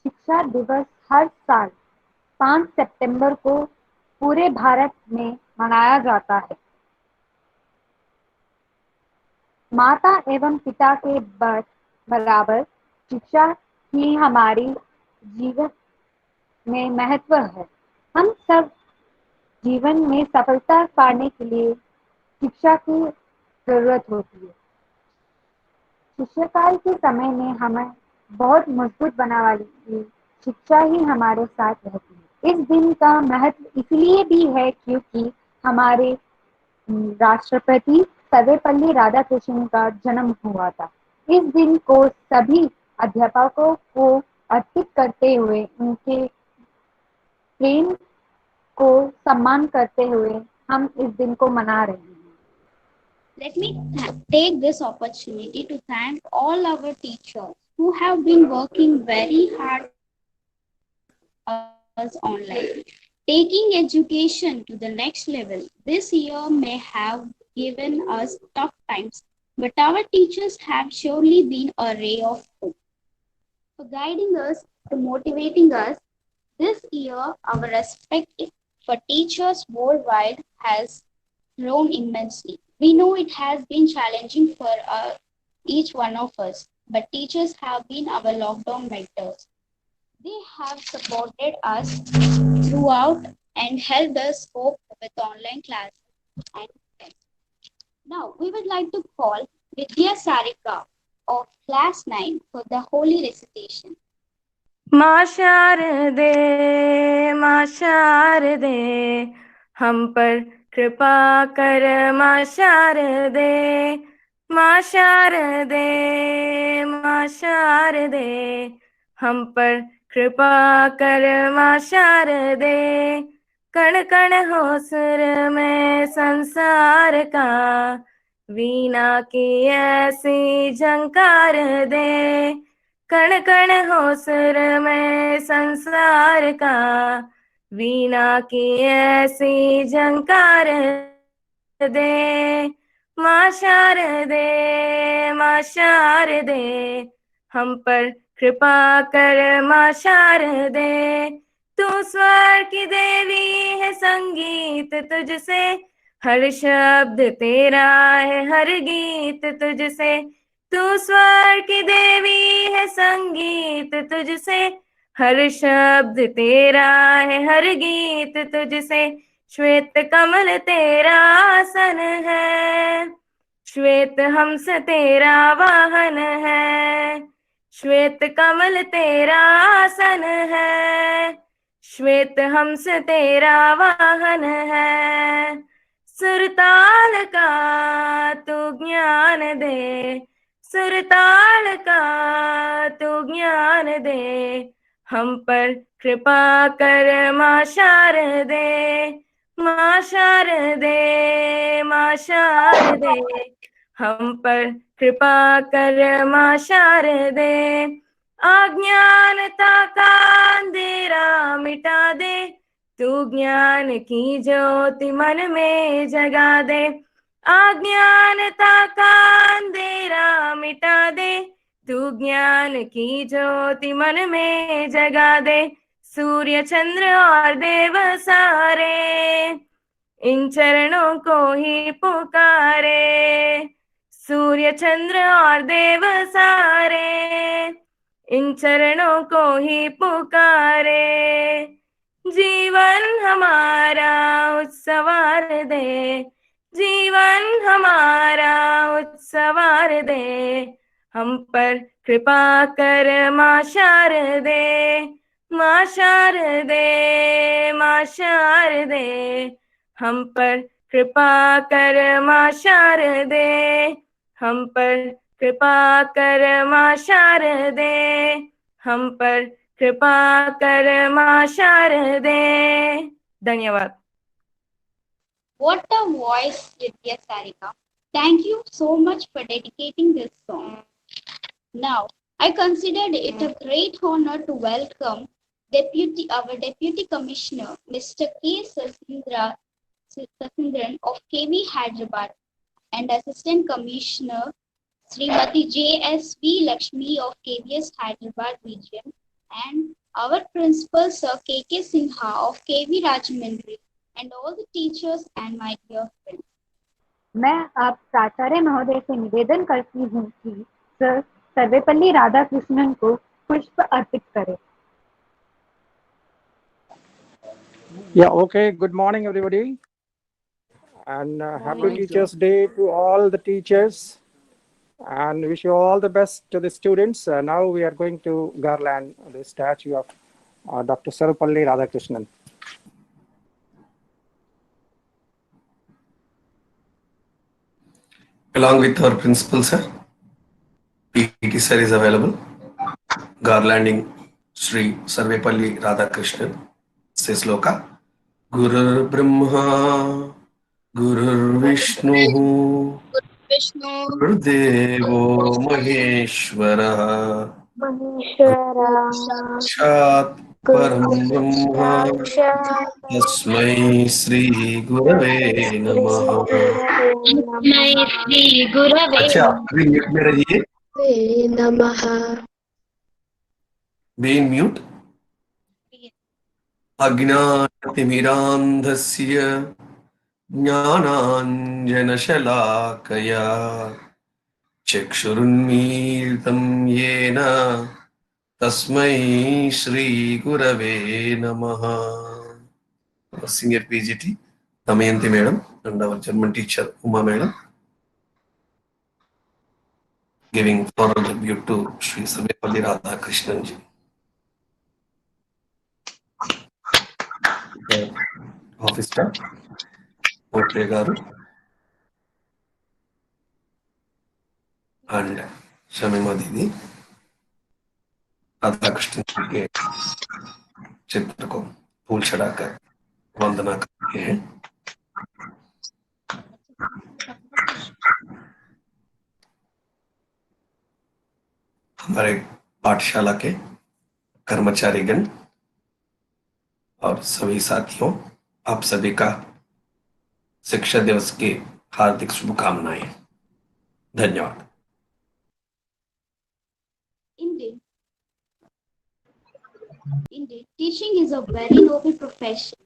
शिक्षा दिवस हर साल 5 सितंबर को पूरे भारत में मनाया जाता है। माता एवं पिता के बराबर शिक्षा ही हमारी जीवन में महत्व है। हम सब जीवन में सफलता पाने के लिए शिक्षा की जरूरत होती है। शिष्यकाल के समय में हमें बहुत मजबूत बनाने वाली शिक्षा ही हमारे साथ रहती है। इस दिन का महत्व इसलिए भी है क्योंकि हमारे राष्ट्रपति सर्वपल्ली राधाकृष्णन का जन्म हुआ था। इस दिन को सभी अध्यापकों को अर्पित करते हुए उनके प्रेम को सम्मान करते हुए हम इस दिन को मना रहे हैं। Let me take this opportunity to thank all our teachers who have been working very hard us online. Taking education to the next level this year may have given us tough times, but our teachers have surely been a ray of hope. For guiding us, to motivating us, this year our respect for teachers worldwide has grown immensely. We know it has been challenging for each one of us, but teachers have been our lockdown mentors. They have supported us throughout and helped us cope with online classes and tests. Now, we would like to call Vidya Sarika of Class 9 for the holy recitation. माँ शारदे माँ शारदे हम पर कृपा कर माँ शारदे माँ शारदे माँ शारदे हम पर कृपा कर माँ शारदे कण कण हो सुर में संसार का वीणा की ऐसी झंकार दे कण कण हो सुर में संसार का वीणा की ऐसी झंकार दे माँ शारदे माँ शारदे हम पर कृपा कर माँ शारदे तू स्वर की देवी है संगीत तुझसे हर शब्द तेरा है हर गीत तुझसे तू स्वर की देवी है संगीत तुझसे हर शब्द तेरा है हर गीत तुझसे श्वेत कमल तेरा आसन है श्वेत हंस तेरा वाहन है श्वेत कमल तेरा आसन है श्वेत हंस तेरा वाहन है सुरताल का तू ज्ञान दे सुरताल का तू ज्ञान दे हम पर कृपा कर माँ शारदे माँ शारदे माँ शारदे हम पर कृपा कर माँ शारदे अज्ञानता का अंधेरा मिटा दे तू ज्ञान की ज्योति मन में जगा दे अज्ञानता का अंधेरा मिटा दे तू ज्ञान की ज्योति मन में जगा दे सूर्य चंद्र और देव सारे इन चरणों को ही पुकारे सूर्य चंद्र और देव सारे इन चरणों को ही पुकारे जीवन हमारा उत्सवार दे जीवन हमारा उत्सवार दे हम पर कृपा कर माँ शारदे माँ शारदे माँ शारदे हम पर कृपा कर माँ शारदे हम पर कृपा कर माँ शारदे हम पर कृपा कर माँ शारदे धन्यवाद What a voice, Vidya Sarika. Thank you so much for dedicating this song. Now, I considered it a great honor to welcome our Deputy Commissioner, Mr. K. Sasindran of KV Hyderabad, and Assistant Commissioner, Srimati J.S.V. Lakshmi of KVS Hyderabad region, and our principal, Sir K.K. Sinha of KV Rajahmundry, and all the teachers and my dear friends. मैं अब प्राचार्य महोदय से निवेदन करती हूँ कि sir Sarvepalli Radhakrishnan को पुष्प अर्पित करें. Yeah, okay. Good morning, everybody. And happy Teachers' Day to all the teachers. And wish you all the best to the students. Now we are going to garland the statue of Dr. Sarvapalli Radhakrishnan. Along with our principal, sir, PT sir is available. Garlanding Sri Sarvepalli Radhakrishnan. Says Loka. Gurur Brahma, Gurur Vishnu, Gurudevo Maheshwara, Shat Param Brahma, Tasmai Sri Gurave Namah. अच्छा अभी mute में रहिए. Be in mute. अज्ञानतिमिरान्धस्य ज्ञानाञ्जनशलाकया चक्षुरुन्मीलितं येन तस्मै श्रीगुरवे नमः. Senior PGT Damayanti madam and our German teacher Uma madam giving floral tribute to Sri Sarvepalli Radhakrishnan ji. Office staff, Portre garu and Shamima Didi Radhakrishnan जी के चित्र को फूल चढ़ाकर वंदना करते हैं. हमारे पाठशाला के कर्मचारीगण और सभी साथियों, आप सभी का शिक्षा दिवस की हार्दिक शुभकामनाएं. धन्यवाद. Indeed, teaching is a very noble profession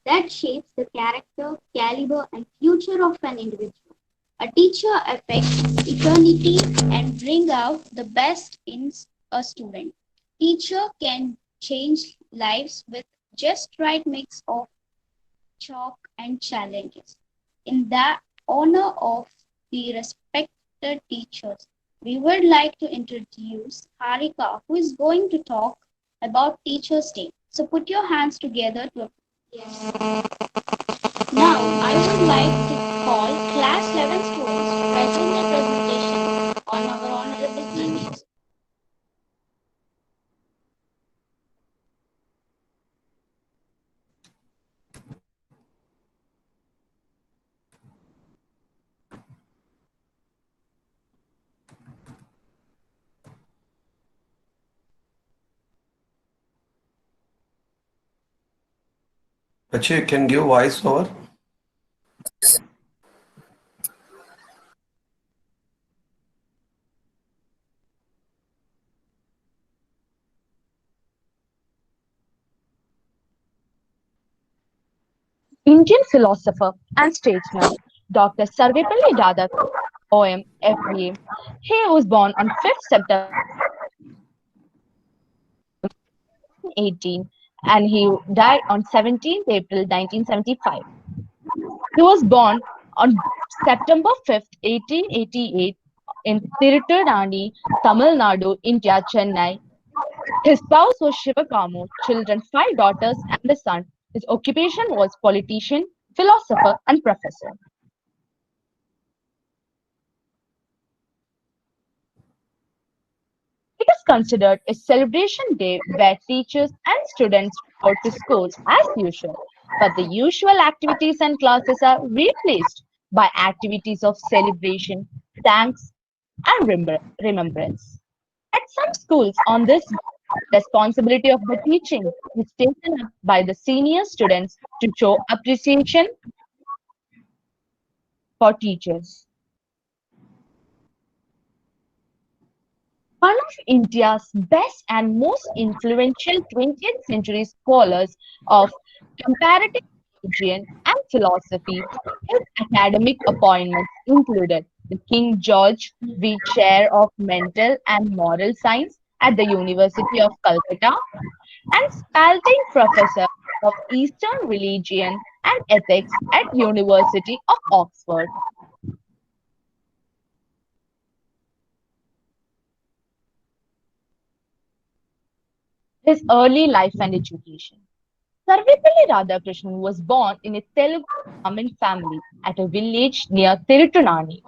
that shapes the character, caliber, and future of an individual. A teacher affects eternity and brings out the best in a student. Teacher can change lives with just right mix of chalk and challenges. In the honor of the respected teachers, we would like to introduce Harika, who is going to talk about Teachers' Day. So put your hands together to Now I would like to call class 11 students to present their presentation on our honorable teachers. Achha, you can give voice over. Indian philosopher and statesman Dr. Sarvepalli Radhakrishnan, OM, FBA. He was born on 5th September 1918 and he died on 17th April 1975. He was born on September 5th, 1888 in Tiruttanadi, Tamil Nadu, India, Chennai. His spouse was Shivakamu, children 5 daughters and a son. His occupation was politician, philosopher and professor. It is considered a celebration day where teachers and students go to schools as usual, but the usual activities and classes are replaced by activities of celebration, thanks, and remembrance. At some schools on this responsibility of the teaching is taken up by the senior students to show appreciation for teachers. One of India's best and most influential 20th century scholars of comparative religion and philosophy, his academic appointments included the King George V. Chair of Mental and Moral Science at the University of Calcutta and Spalding Professor of Eastern Religion and Ethics at University of Oxford. His early life and education. Sarvepalli Radhakrishnan was born in a Telugu Brahmin family at a village near Tirutunani,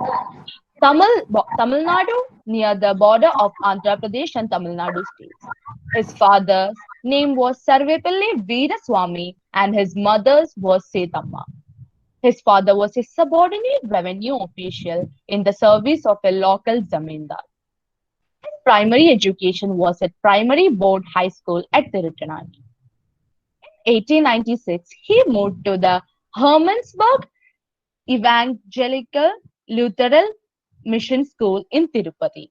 Tamil Nadu, near the border of Andhra Pradesh and Tamil Nadu states. His father's name was Sarvepalli Veeraswamy and his mother's was Setamma. His father was a subordinate revenue official in the service of a local zamindar. His primary education was at Primary Board High School at Tirutunani. 1896, he moved to the Hermannsburg Evangelical Lutheran Mission School in Tirupati.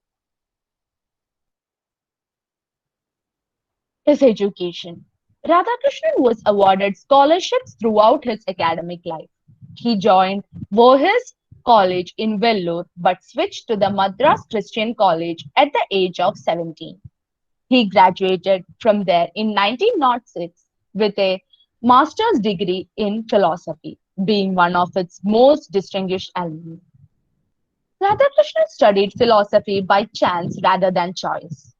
His education. Radhakrishnan was awarded scholarships throughout his academic life. He joined Voorhees College in Vellore but switched to the Madras Christian College at the age of 17. He graduated from there in 1906 with a master's degree in philosophy, being one of its most distinguished alumni. Radhakrishnan studied philosophy by chance rather than choice.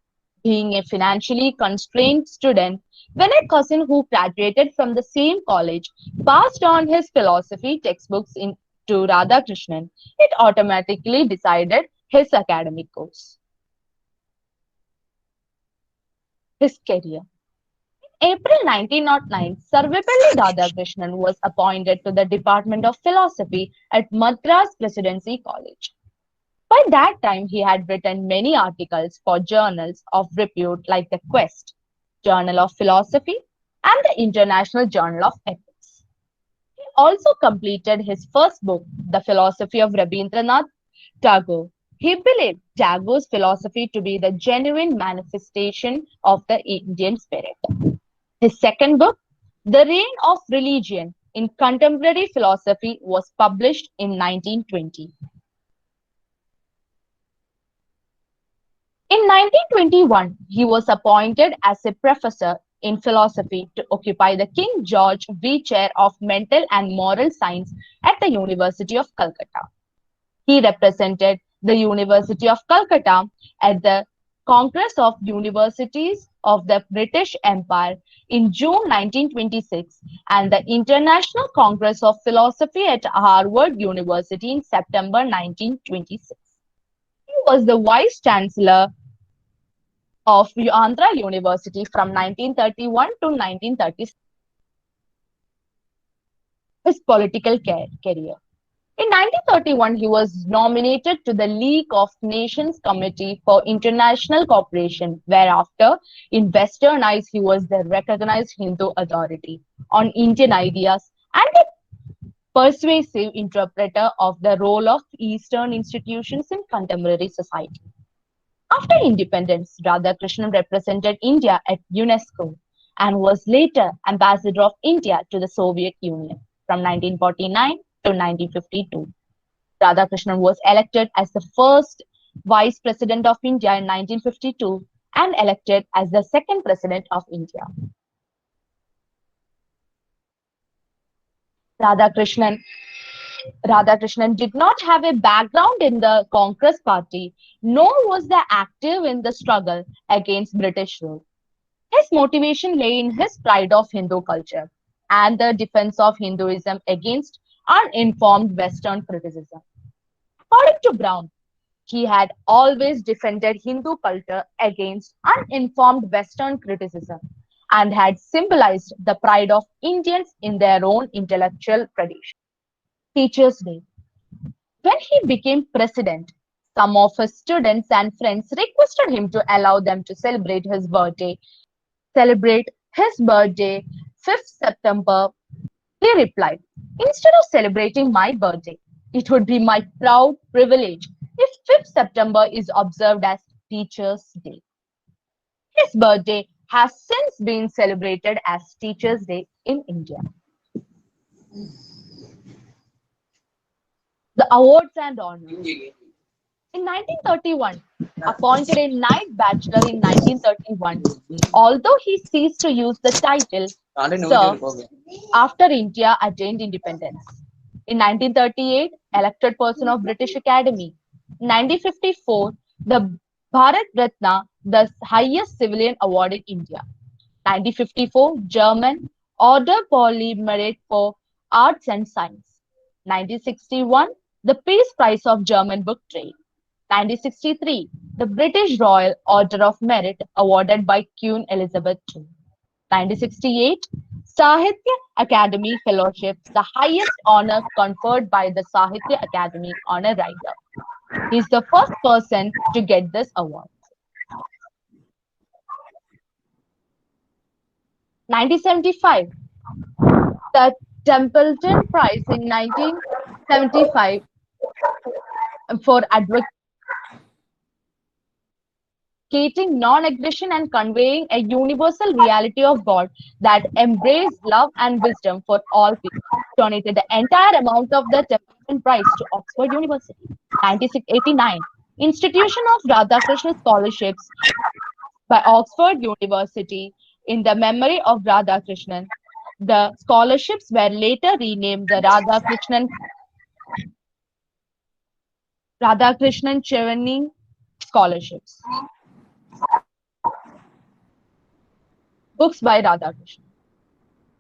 Being a financially constrained student, when a cousin who graduated from the same college passed on his philosophy textbooks to Radhakrishnan, it automatically decided his academic course. His career. April 1909, Sarvepalli Radhakrishnan was appointed to the Department of Philosophy at Madras Presidency College. By that time, he had written many articles for journals of repute like the Quest, Journal of Philosophy, and the International Journal of Ethics. He also completed his first book, The Philosophy of Rabindranath Tagore. He believed Tagore's philosophy to be the genuine manifestation of the Indian spirit. His second book, The Reign of Religion in Contemporary Philosophy, was published in 1920. In 1921, he was appointed as a professor in philosophy to occupy the King George V. Chair of Mental and Moral Science at the University of Calcutta. He represented the University of Calcutta at the Congress of Universities of the British Empire in June 1926 and the International Congress of Philosophy at Harvard University in September 1926. He was the Vice Chancellor of Andhra University from 1931 to 1936. His political career. In 1931, he was nominated to the League of Nations Committee for International Cooperation, whereafter, in Western eyes, he was the recognized Hindu authority on Indian ideas and a persuasive interpreter of the role of Eastern institutions in contemporary society. After independence, Radhakrishnan represented India at UNESCO and was later Ambassador of India to the Soviet Union from 1949 to 1952. Radhakrishnan was elected as the first Vice President of India in 1952 and elected as the second President of India. Radhakrishnan did not have a background in the Congress party, nor was he active in the struggle against British rule. His motivation lay in his pride of Hindu culture and the defense of Hinduism against uninformed Western criticism. According to Brown, he had always defended Hindu culture against uninformed Western criticism and had symbolized the pride of Indians in their own intellectual tradition. Teachers' Day. When he became president, some of his students and friends requested him to allow them to celebrate his birthday. 5th September. He replied, "Instead of celebrating my birthday, it would be my proud privilege if 5th September is observed as Teachers' Day. His birthday has since been celebrated as Teachers' Day in India. The awards and honors. In 1931, appointed a Knight Bachelor in 1931, although he ceased to use the title Sir after India attained independence. In 1938, elected person of British Academy. In 1954, the Bharat Ratna, the highest civilian award in India. 1954, German Order Polymerit for Arts and Science. 1961, the Peace Prize of German Book Trade. 1963, the British Royal Order of Merit awarded by Queen Elizabeth II. 1968, Sahitya Academy Fellowship, the highest honor conferred by the Sahitya Academy on a writer. He is the first person to get this award. 1975, the Templeton Prize in 1975 for advocating non-aggression and conveying a universal reality of God that embraced love and wisdom for all people. Donated the entire amount of the Templeton Prize to Oxford University. 1989, Institution of Radhakrishna Scholarships by Oxford University in the memory of Radhakrishnan. The scholarships were later renamed the Radhakrishnan Chevening Scholarships. Books by Radhakrishnan.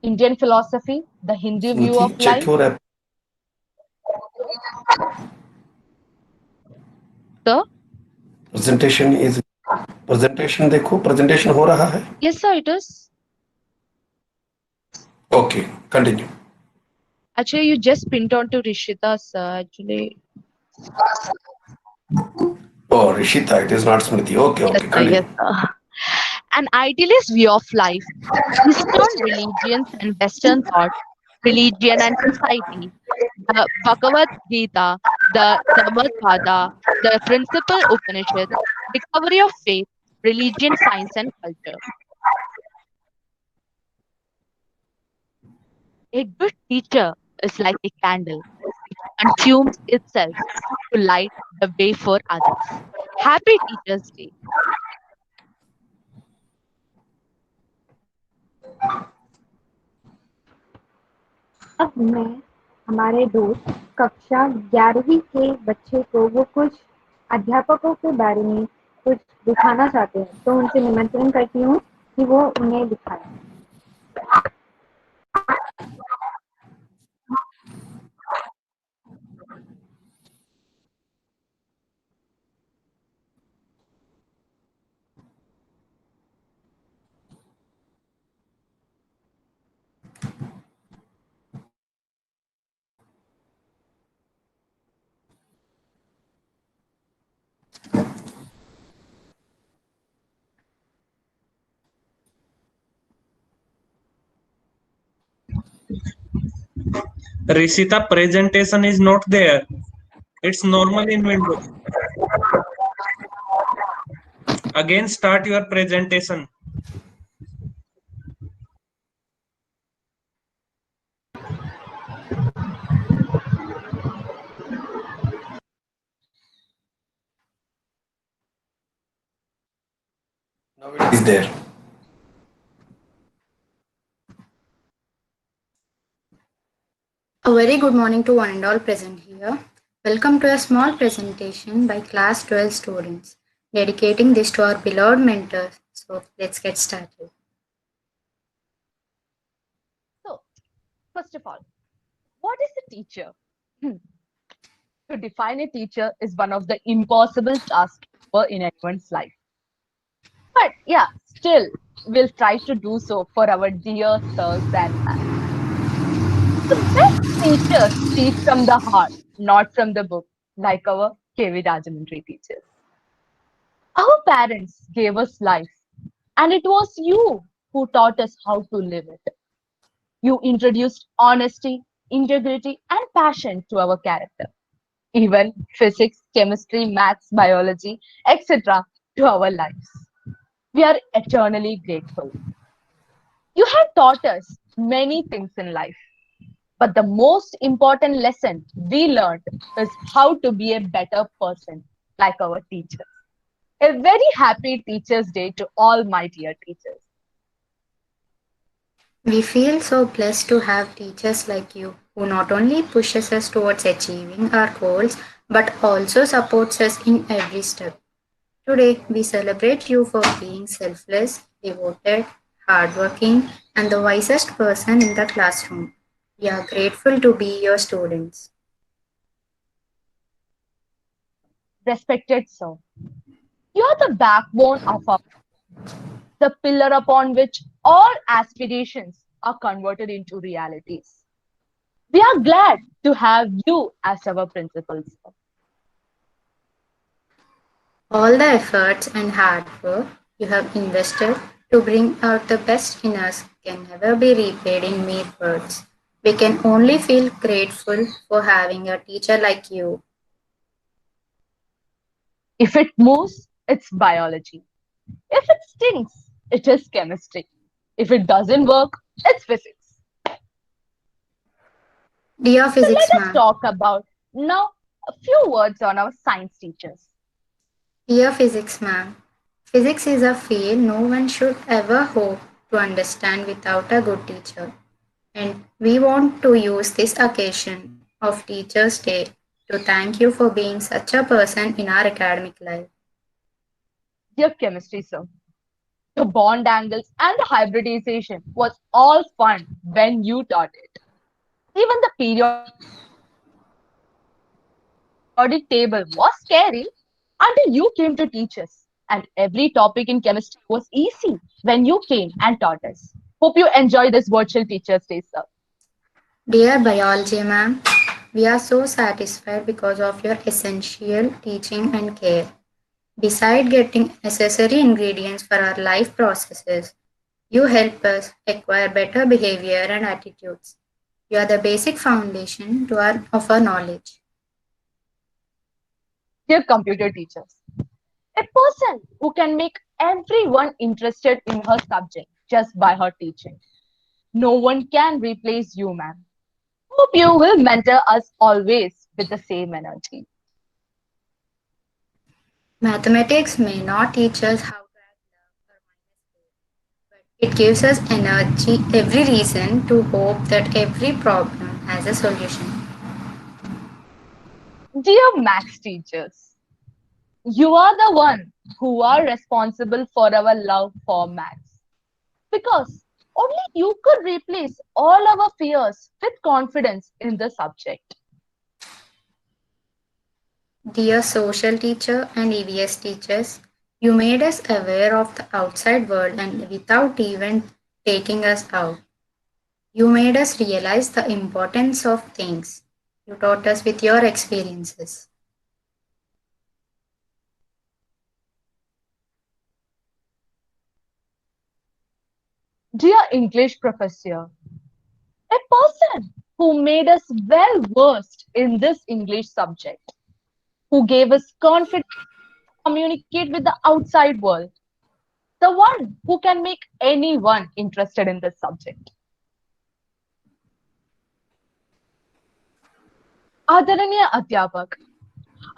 Indian Philosophy, The Hindu View of check Life. your app. Sir? Presentation देखो, presentation हो रहा है? Yes, sir, it is. Okay, continue. Actually, you just pinned on to Rishita, sir. Actually. Oh, Rishita, it is not Smriti. Okay, Yes, okay, sir, continue. yes, sir. An idealist view of life, Eastern religions and Western thought, religion and society, the Bhagavad Gita, the Dhammapada, the Principal Upanishads, recovery of faith, religion, science, and culture. A good teacher is like a candle. It consumes itself to light the way for others. Happy Teachers' Day. अब मैं हमारे दोस्त कक्षा 11वीं के बच्चे को वो कुछ अध्यापकों के बारे में कुछ दिखाना चाहते हैं, तो उनसे निमंत्रण करती हूँ कि वो उन्हें दिखाएं। Rishita, presentation is not there. It's normal in Windows. Again, start your presentation. Now it is there. A very good morning to one and all present here. Welcome to a small presentation by class 12 students, dedicating this to our beloved mentors. So let's get started. So, first of all, what is a teacher? To define a teacher is one of the impossible tasks in anyone's life. But yeah, still, we'll try to do so for our dear sirs and ma'ams. The best teachers teach from the heart, not from the book, like our KV Rajamundry teachers. Our parents gave us life, and it was you who taught us how to live it. You introduced honesty, integrity, and passion to our character. Even physics, chemistry, maths, biology, etc. to our lives. We are eternally grateful. You have taught us many things in life, but the most important lesson we learned is how to be a better person, like our teachers. A very happy Teachers' Day to all my dear teachers. We feel so blessed to have teachers like you who not only pushes us towards achieving our goals but also supports us in every step. Today we celebrate you for being selfless, devoted, hardworking, and the wisest person in the classroom. We are grateful to be your students. Respected sir, you are the backbone of our, the pillar upon which all aspirations are converted into realities. We are glad to have you as our principal, sir. All the efforts and hard work you have invested to bring out the best in us can never be repaid in mere words. We can only feel grateful for having a teacher like you. If it moves, it's biology. If it stinks, it is chemistry. If it doesn't work, it's physics. Dear So let Physics us Ma'am, talk about now a few words on our science teachers. Dear Physics Ma'am, physics is a field no one should ever hope to understand without a good teacher. And we want to use this occasion of Teachers' Day to thank you for being such a person in our academic life. Dear chemistry, sir, the bond angles and the hybridization was all fun when you taught it. Even the periodic table was scary until you came to teach us. And every topic in chemistry was easy when you came and taught us. Hope you enjoy this virtual Teachers' Day, sir. Dear Biology Ma'am, we are so satisfied because of your essential teaching and care. Beside getting necessary ingredients for our life processes, you help us acquire better behavior and attitudes. You are the basic foundation of our knowledge. Dear computer teachers, a person who can make everyone interested in her subject just by her teaching. No one can replace you, ma'am. Hope you will mentor us always with the same energy. Mathematics may not teach us how to add love or minus 4, but it gives us energy, every reason to hope that every problem has a solution. Dear Max teachers, you are the one who are responsible for our love for Max. Because only you could replace all our fears with confidence in the subject. Dear social teacher and EVS teachers, you made us aware of the outside world and without even taking us out. You made us realize the importance of things. You taught us with your experiences. Dear English professor, a person who made us well versed in this English subject, who gave us confidence to communicate with the outside world, the one who can make anyone interested in this subject. आदरणीय अध्यापक,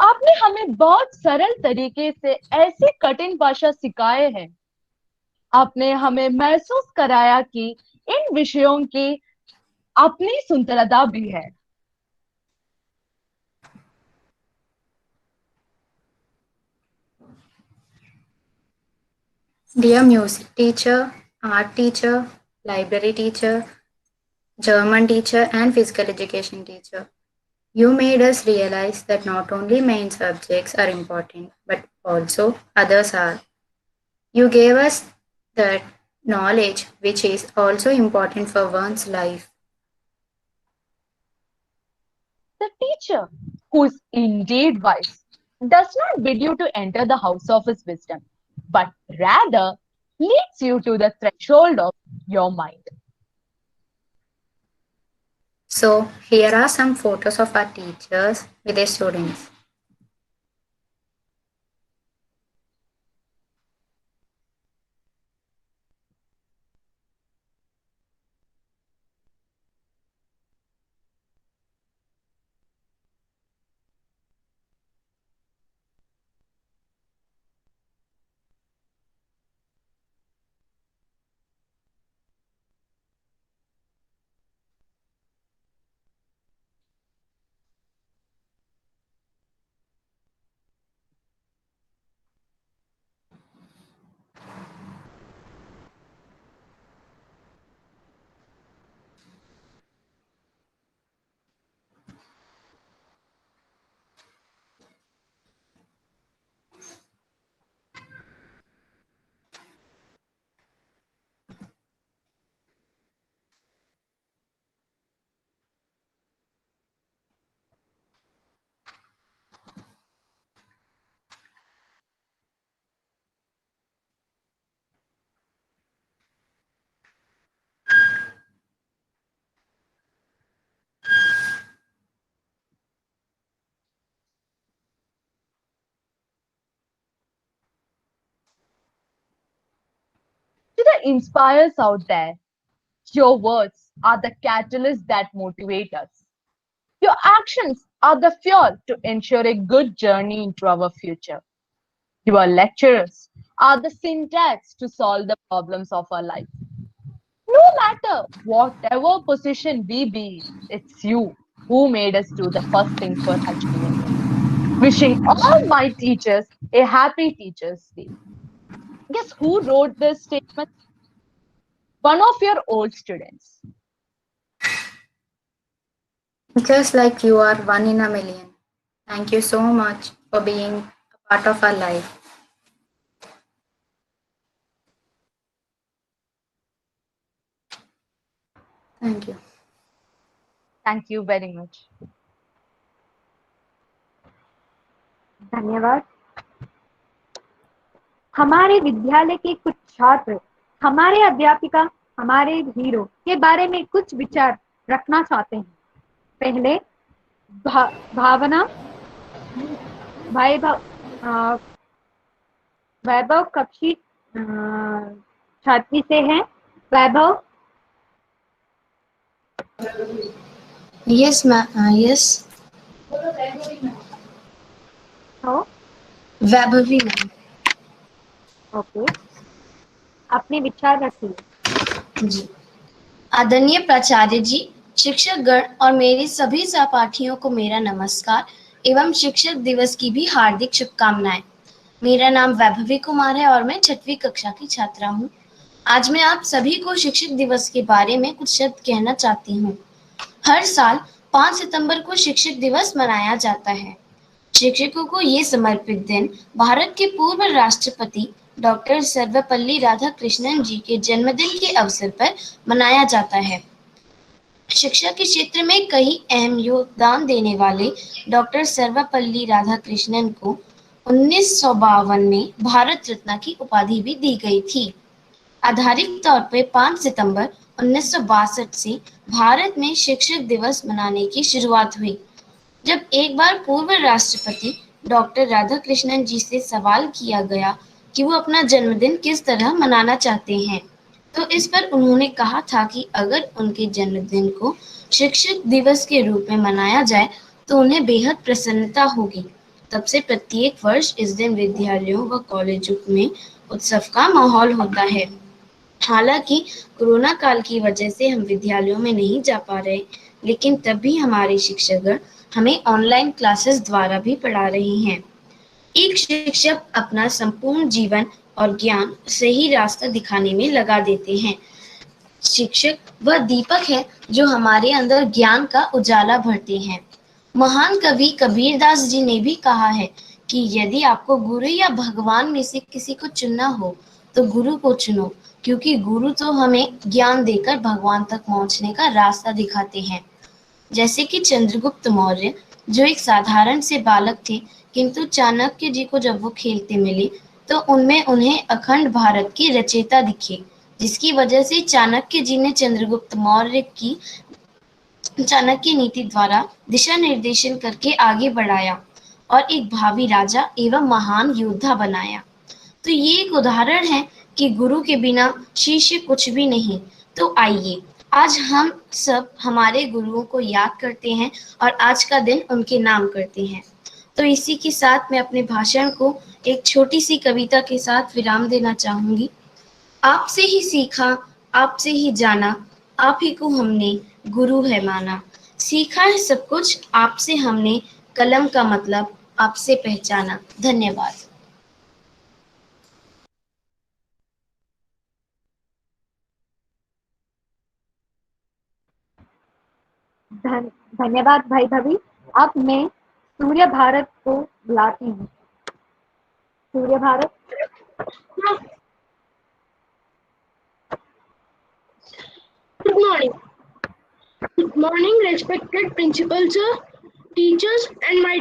आपने हमें बहुत सरल तरीके से ऐसी कठिन भाषा सिखाए हैं। आपने हमें महसूस कराया कि इन विषयों की अपनी सुंदरता भी है। Dear music teacher, art teacher, library teacher, German teacher, and physical education teacher, you made us realize that not only main subjects are important, but also others are. You gave us that knowledge which is also important for one's life. The teacher, who is indeed wise, does not bid you to enter the house of his wisdom, but rather leads you to the threshold of your mind. So, here are some photos of our teachers with their students. inspires out there. Your words are the catalyst that motivate us. Your actions are the fuel to ensure a good journey into our future. Your lecturers are the syntax to solve the problems of our life. No matter whatever position we be, it's you who made us do the first thing for achieving it. Wishing all my teachers a happy Teachers' Day. Guess who wrote this statement? One of your old students. Just like you are one in a million. Thank you so much for being a part of our life. Thank you. Thank you very much. धन्यवाद। हमारे विद्यालय के कुछ छात्र हमारे अध्यापिका हमारे hero के बारे में कुछ विचार रखना चाहते हैं। पहले भावना वैभव कक्षी छात्री से है। वैभव। Yes, yes. हो वैभवी मैम। ओके, अपने विचार रखिए। जी। आदरणीय प्राचार्य जी, शिक्षक गण और मेरे सभी सहपाठियों को मेरा नमस्कार एवं शिक्षक दिवस की भी हार्दिक शुभकामनाएं। मेरा नाम वैभवी कुमार है और मैं 6वीं कक्षा की छात्रा हूँ। आज मैं आप सभी को शिक्षक दिवस के बारे में कुछ शब्द कहना चाहती हूँ। हर साल 5 सितंबर को शिक्षक दिवस मनाया जाता है। शिक्षकों को ये समर्पित दिन भारत के पूर्व राष्ट्रपति डॉक्टर सर्वपल्ली राधाकृष्णन जी के जन्मदिन के अवसर पर मनाया जाता है। शिक्षा के क्षेत्र में कई अहम योगदान देने वाले डॉक्टर सर्वपल्ली राधाकृष्णन को 1952 में भारत रत्न की उपाधि भी दी गई थी। आधारिक तौर पर 5 सितंबर 1962 से भारत में शिक्षक दिवस मनाने की शुरुआत हुई। जब एक बार पूर्व राष्ट्रपति डॉक्टर राधाकृष्णन जी से सवाल किया गया कि वो अपना जन्मदिन किस तरह मनाना चाहते हैं, तो इस पर उन्होंने कहा था कि अगर उनके जन्मदिन को शिक्षक दिवस के रूप में मनाया जाए तो उन्हें बेहद प्रसन्नता होगी। तब से प्रत्येक वर्ष इस दिन विद्यालयों व कॉलेजों में उत्सव का माहौल होता है। हालांकि कोरोना काल की वजह से हम विद्यालयों में नहीं जा पा रहे, लेकिन तब भी हमारे शिक्षकगण हमें ऑनलाइन क्लासेस द्वारा भी पढ़ा रहे हैं। एक शिक्षक अपना संपूर्ण जीवन और ज्ञान सही रास्ता दिखाने में लगा देते हैं। शिक्षक वह दीपक है जो हमारे अंदर ज्ञान का उजाला भरते हैं। महान कवि कबीरदास जी ने भी कहा है कि यदि आपको गुरु या भगवान में से किसी को चुनना हो तो गुरु को चुनो, क्योंकि गुरु तो हमें ज्ञान देकर भगवान तक पहुंचने का रास्ता दिखाते हैं। जैसे कि चंद्रगुप्त मौर्य, जो एक साधारण से बालक थे, किंतु चाणक्य जी को जब वो खेलते मिले तो उनमें उन्हें अखंड भारत के रचयिता दिखे, जिसकी वजह से चाणक्य जी ने चंद्रगुप्त मौर्य की चाणक्य नीति द्वारा दिशा निर्देशन करके आगे बढ़ाया और एक भावी राजा एवं महान योद्धा बनाया। तो ये एक उदाहरण है कि गुरु के बिना शिष्य कुछ भी नहीं। तो आइए आज हम सब हमारे गुरुओं को याद करते हैं और आज का दिन उनके नाम करते हैं। तो इसी के साथ मैं अपने भाषण को एक छोटी सी कविता के साथ विराम देना चाहूंगी। आपसे ही सीखा, आपसे ही जाना, आप ही को हमने गुरु है माना। सीखा है सब कुछ आपसे हमने, कलम का मतलब आपसे पहचाना। धन्यवाद। धन्यवाद भाई भवी। अब मैं सूर्य भारत को बुलाती हूँ। सूर्य Bharat. Good morning. Good morning, respected principal sir, teachers, and my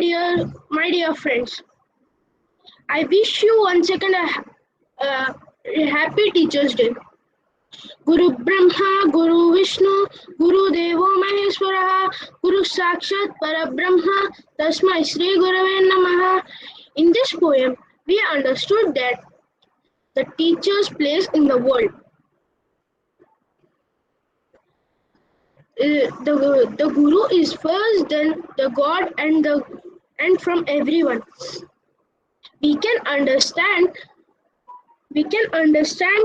dear friends. I wish you once again a happy Teachers' Day. Guru Brahma, Guru Vishnu, Guru Devo Maheshwara, Guru Sakshat Parabrahma, Tasmai Sri Gurave Namaha. In this poem, we understood that the teacher's place in the world. the guru is first, then the god, and from everyone. We can understand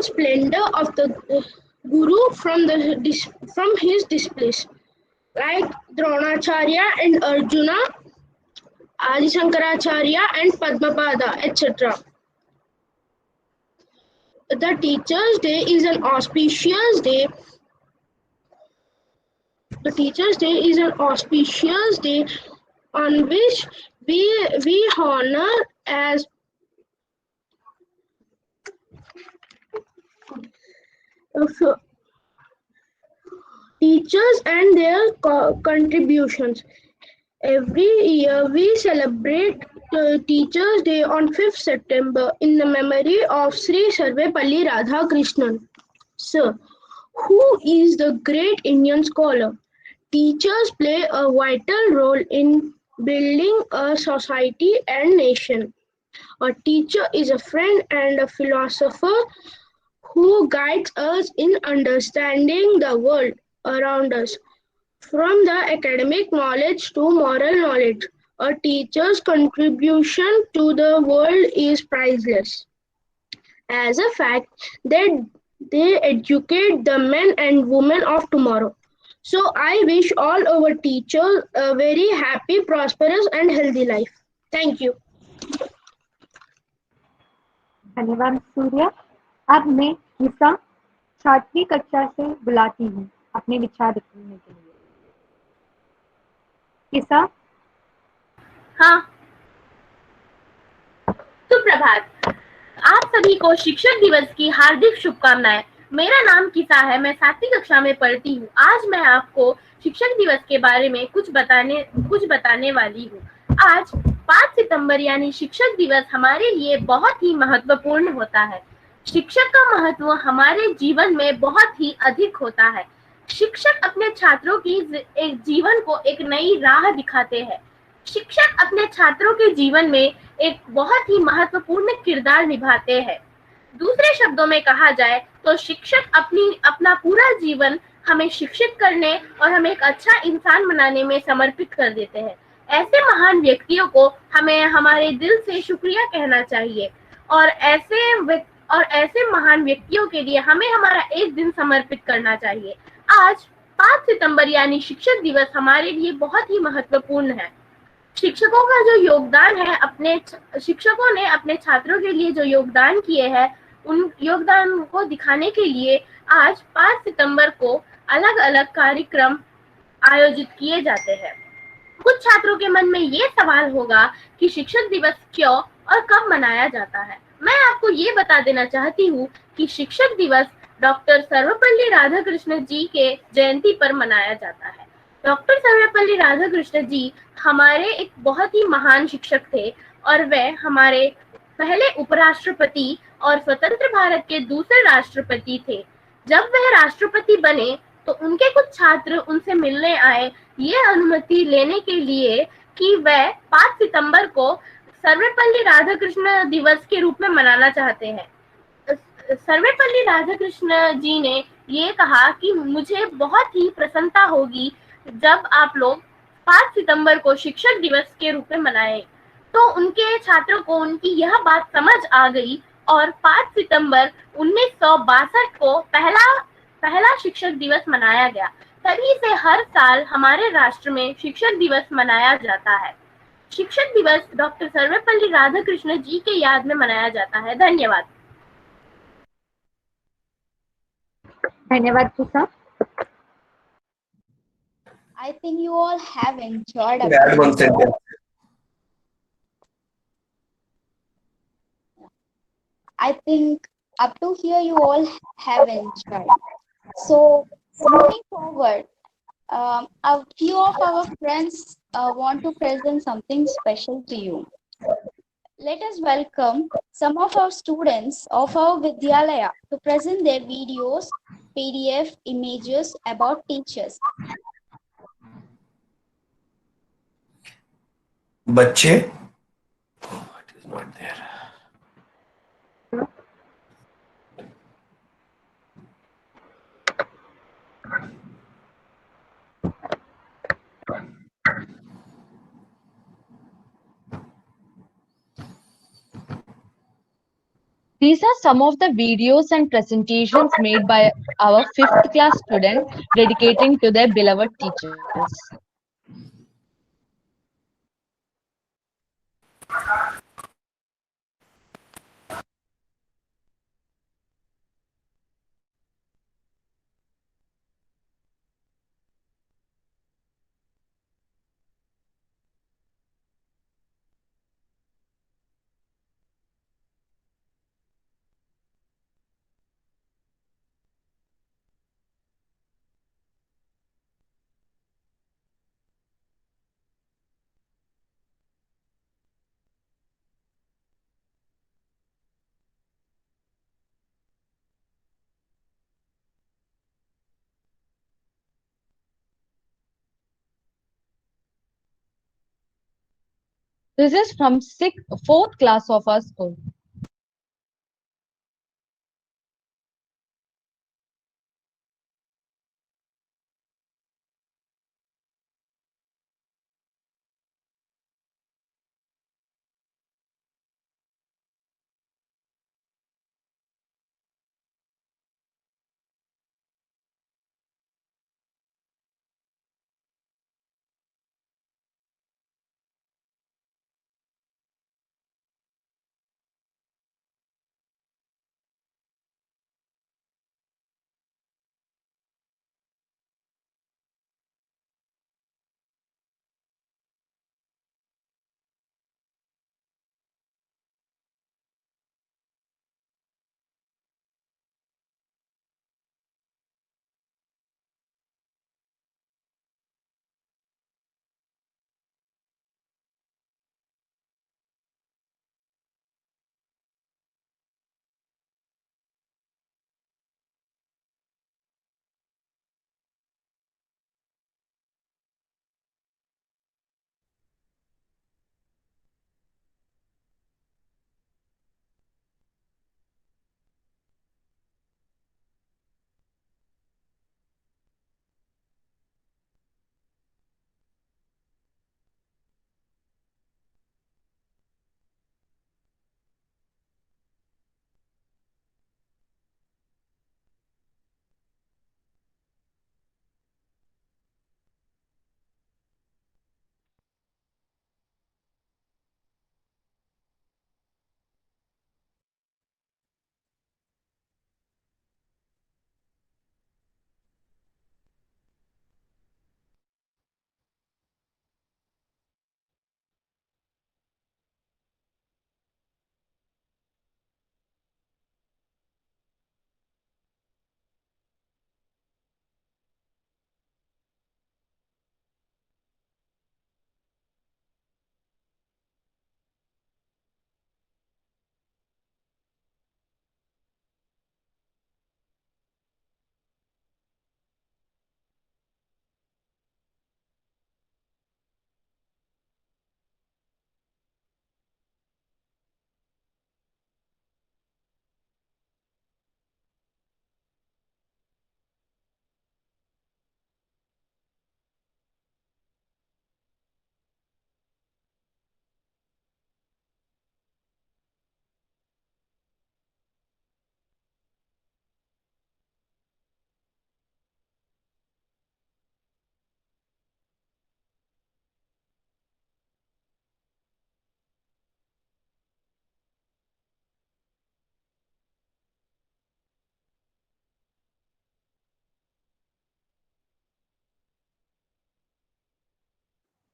splendor of the guru from his displays, like Dronacharya and Arjuna, Adi Shankaracharya and Padmapada, etc. The Teachers' Day is an auspicious day. The Teachers' Day is an auspicious day on which we honor as teachers and their contributions. Every year we celebrate Teachers' Day on 5th September in the memory of Sri Sarvepalli Radhakrishnan, Sir, who is the great Indian scholar. Teachers play a vital role in building a society and nation. A teacher is a friend and a philosopher who guides us in understanding the world around us. From the academic knowledge to moral knowledge, a teacher's contribution to the world is priceless. As a fact, they educate the men and women of tomorrow. So I wish all our teachers a very happy, prosperous and healthy life. Thank you. धन्यवाद सूर्य। अब मैं किसा 7वीं कक्षा से बुलाती हूँ अपने विचार रखने के लिए। किसा। हाँ, सुप्रभात। आप सभी को शिक्षक दिवस की हार्दिक शुभकामनाएं। मेरा नाम किसा है, मैं 7वीं कक्षा में पढ़ती हूँ। आज मैं आपको शिक्षक दिवस के बारे में कुछ बताने वाली हूँ। आज 5 सितंबर यानी शिक्षक दिवस हमारे लिए बहुत ही महत्वपूर्ण होता है। शिक्षक का महत्व हमारे जीवन में बहुत ही अधिक होता है। शिक्षक अपने छात्रों की एक जीवन को एक नई राह दिखाते हैं। शिक्षक अपने छात्रों के जीवन में एक बहुत ही महत्वपूर्ण किरदार निभाते हैं। दूसरे शब्दों में कहा जाए तो शिक्षक अपना पूरा जीवन हमें शिक्षित करने और हमें एक अच्छा इंसान बनाने में समर्पित कर देते हैं। ऐसे महान व्यक्तियों को हमें हमारे दिल से शुक्रिया कहना चाहिए और ऐसे महान व्यक्तियों के लिए हमें हमारा एक दिन समर्पित करना चाहिए। आज 5 सितंबर यानी शिक्षक दिवस हमारे लिए बहुत ही महत्वपूर्ण है। शिक्षकों का जो योगदान है, शिक्षकों ने अपने छात्रों के लिए जो योगदान किए हैं, उन योगदान को दिखाने के लिए आज 5 सितंबर को अलग अलग कार्यक्रम आयोजित किए जाते हैं। कुछ छात्रों के मन में ये सवाल होगा कि शिक्षक दिवस क्यों और कब मनाया जाता है। मैं आपको ये बता देना चाहती हूँ कि शिक्षक दिवस डॉक्टर सर्वपल्ली राधाकृष्ण जी के जयंती पर मनाया जाता है। डॉक्टर सर्वपल्ली राधाकृष्ण जी हमारे एक बहुत ही महान शिक्षक थे और वह हमारे पहले उपराष्ट्रपति और स्वतंत्र भारत के दूसरे राष्ट्रपति थे। जब वह राष्ट्रपति बने तो उनके कुछ छात्र उनसे मिलने आए ये अनुमति लेने के लिए कि वह 5 सितंबर को सर्वपल्ली राधाकृष्ण दिवस के रूप में मनाना चाहते हैं। सर्वपल्ली राधाकृष्ण जी ने ये कहा कि मुझे बहुत ही प्रसन्नता होगी जब आप लोग 5 सितंबर को शिक्षक दिवस के रूप में मनाएं। तो उनके छात्रों को उनकी यह बात समझ आ गई और 5 सितंबर 1962 को पहला शिक्षक दिवस मनाया गया। तभी से हर साल हमारे राष्ट्र में शिक्षक दिवस मनाया जाता है। शिक्षक दिवस डॉक्टर सर्वपल्ली राधाकृष्ण जी के याद में मनाया जाता है। धन्यवाद। धन्यवाद किसा। I think you all have enjoyed Add one sentence. I think up to here you all have enjoyed. So moving forward, a few of our friends want to present something special to you. Let us welcome some of our students of our Vidyalaya to present their videos, PDF, images about teachers. बच्चे, it is not there. These are some of the videos and presentations made by our fifth class students dedicating to their beloved teachers. This is from fourth class of our school.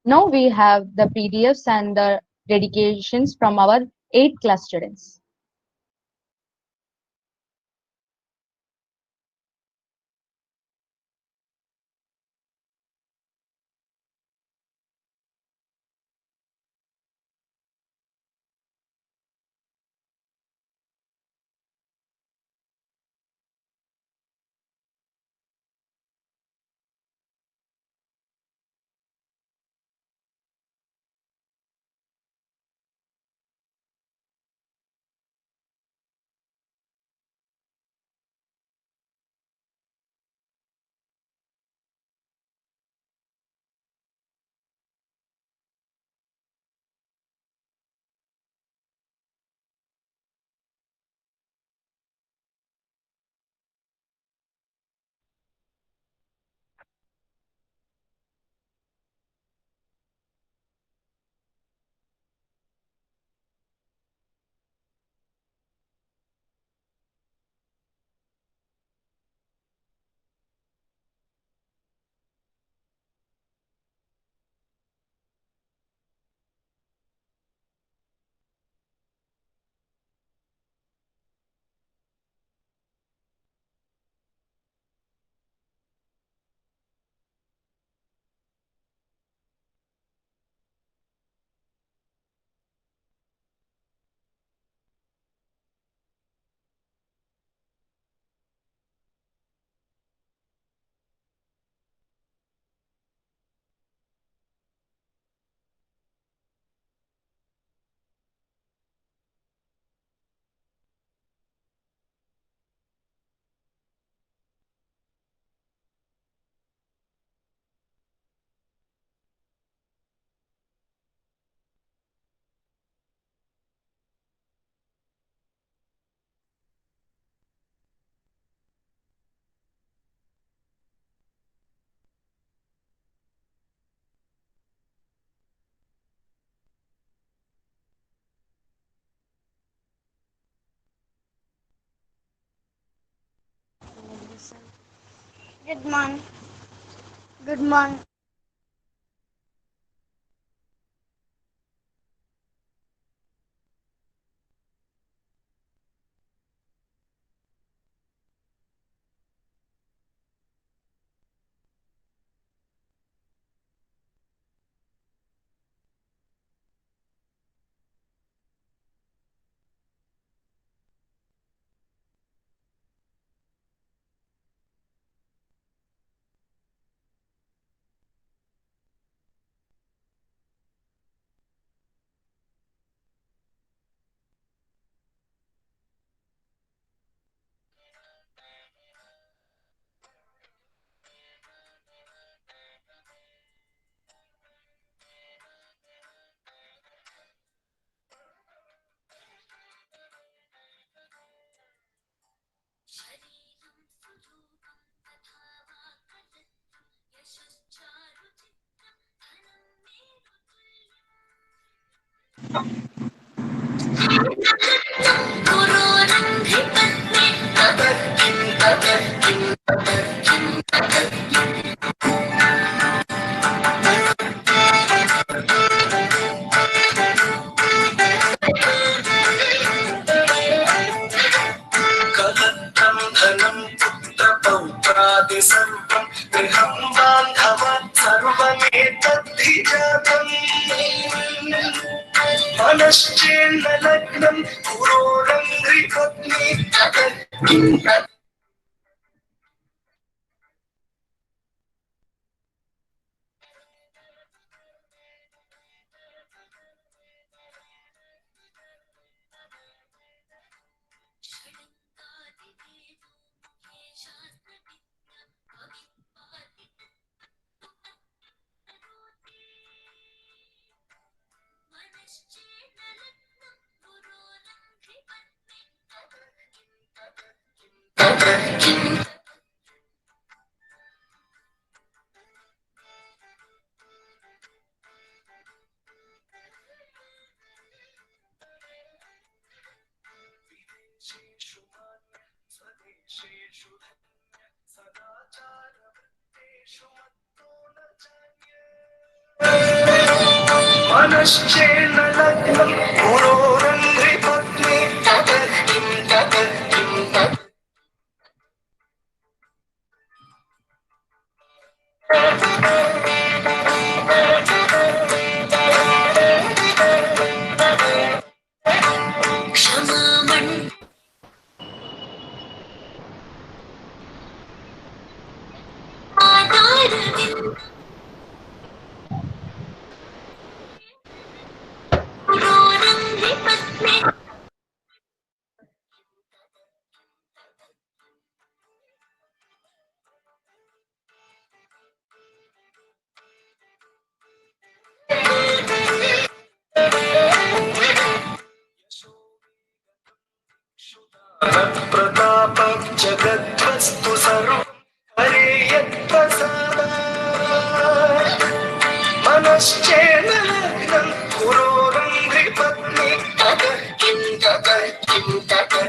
Now we have the PDFs and the dedications from our 8th class students. Good morning. Good morning. कलत्रं धनं पुत्रपौत्रादि सर्वं गृहं बान्धवान् सर्वमेतद्धि जातम् मनश्चेन्न लग्नं पुरोरङ्घ्रिपत्नी ततः किं तत् स्वदेशेषु धन्य सदाचारवृत्तेषु मत्तो न जान्य मनश्चेन्न लग्नं पुरोरङ्घ्रिपत्नी ततः किं तत् प्रताप जगद्वस्तु सर्वं हरे यत्प्रसादात् मनश्चेन्न लग्नं पुरोरङ्घ्रिपत्नी ततः किं तत्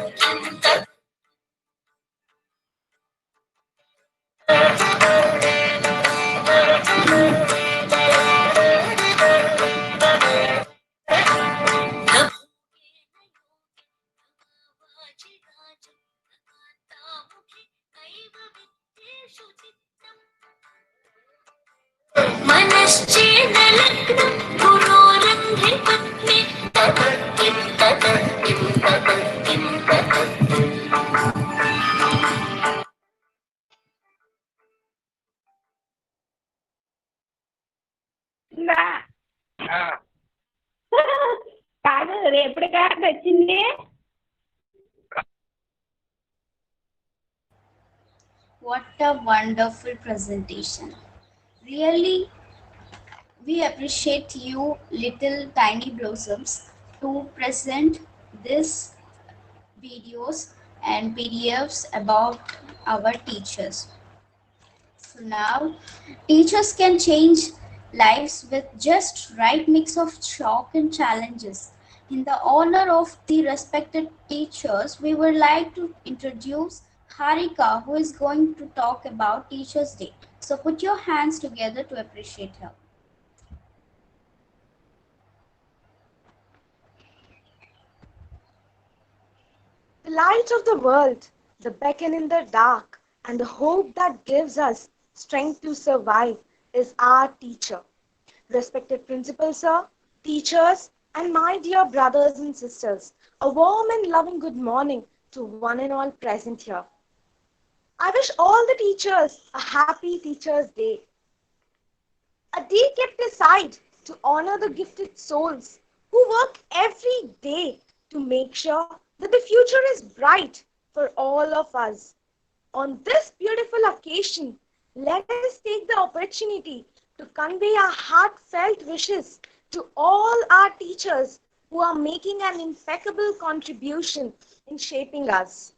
मनश्चेन्न लग्नं पुरोरङ्घ्रिपत्नी ततः किं तत् కాదు ఎప్పుడు కాదు వచ్చింది. What a wonderful presentation. Really, we appreciate you, little tiny blossoms, to present this videos and PDFs about our teachers. So now, teachers can change lives with just right mix of shock and challenges. In the honor of the respected teachers, we would like to introduce Harika, who is going to talk about Teachers' Day. So put your hands together to appreciate her. The light of the world, the beacon in the dark, and the hope that gives us strength to survive is our teacher. Respected principal sir, teachers, and my dear brothers and sisters, a warm and loving good morning to one and all present here. I wish all the teachers a happy Teachers' Day. A day kept aside to honor the gifted souls who work every day to make sure that the future is bright for all of us. On this beautiful occasion, let us take the opportunity to convey our heartfelt wishes to all our teachers who are making an impeccable contribution in shaping us.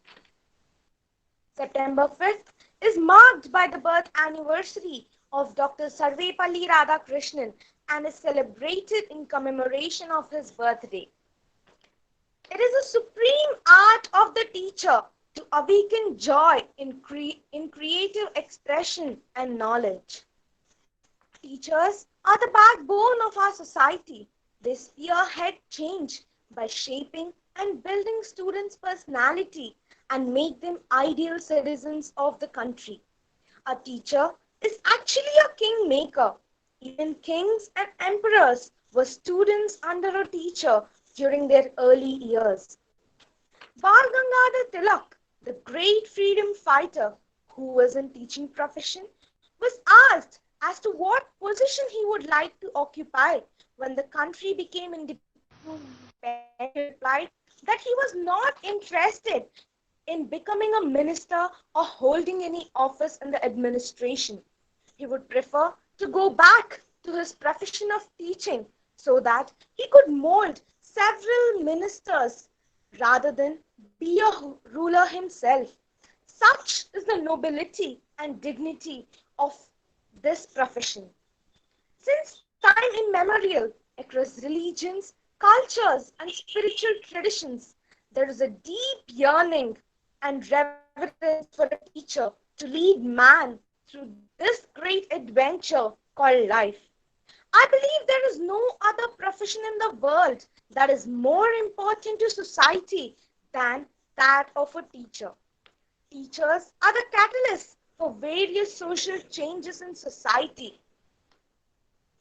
September 5th is marked by the birth anniversary of Dr. Sarvepalli Radhakrishnan and is celebrated in commemoration of his birthday. It is the supreme art of the teacher to awaken joy in creative expression and knowledge. Teachers are the backbone of our society. They spearhead change by shaping and building students' personality and make them ideal citizens of the country. A teacher is actually a kingmaker. Even kings and emperors were students under a teacher during their early years. Bal Gangadhar Tilak, the great freedom fighter who was in teaching profession, was asked as to what position he would like to occupy when the country became independent. He replied that he was not interested in becoming a minister or holding any office in the administration. He would prefer to go back to his profession of teaching so that he could mold several ministers rather than be a ruler himself. Such is the nobility and dignity of this profession. Since time immemorial, across religions, cultures, and spiritual traditions, there is a deep yearning and reverence for a teacher to lead man through this great adventure called life. I believe there is no other profession in the world that is more important to society than that of a teacher. Teachers are the catalysts for various social changes in society.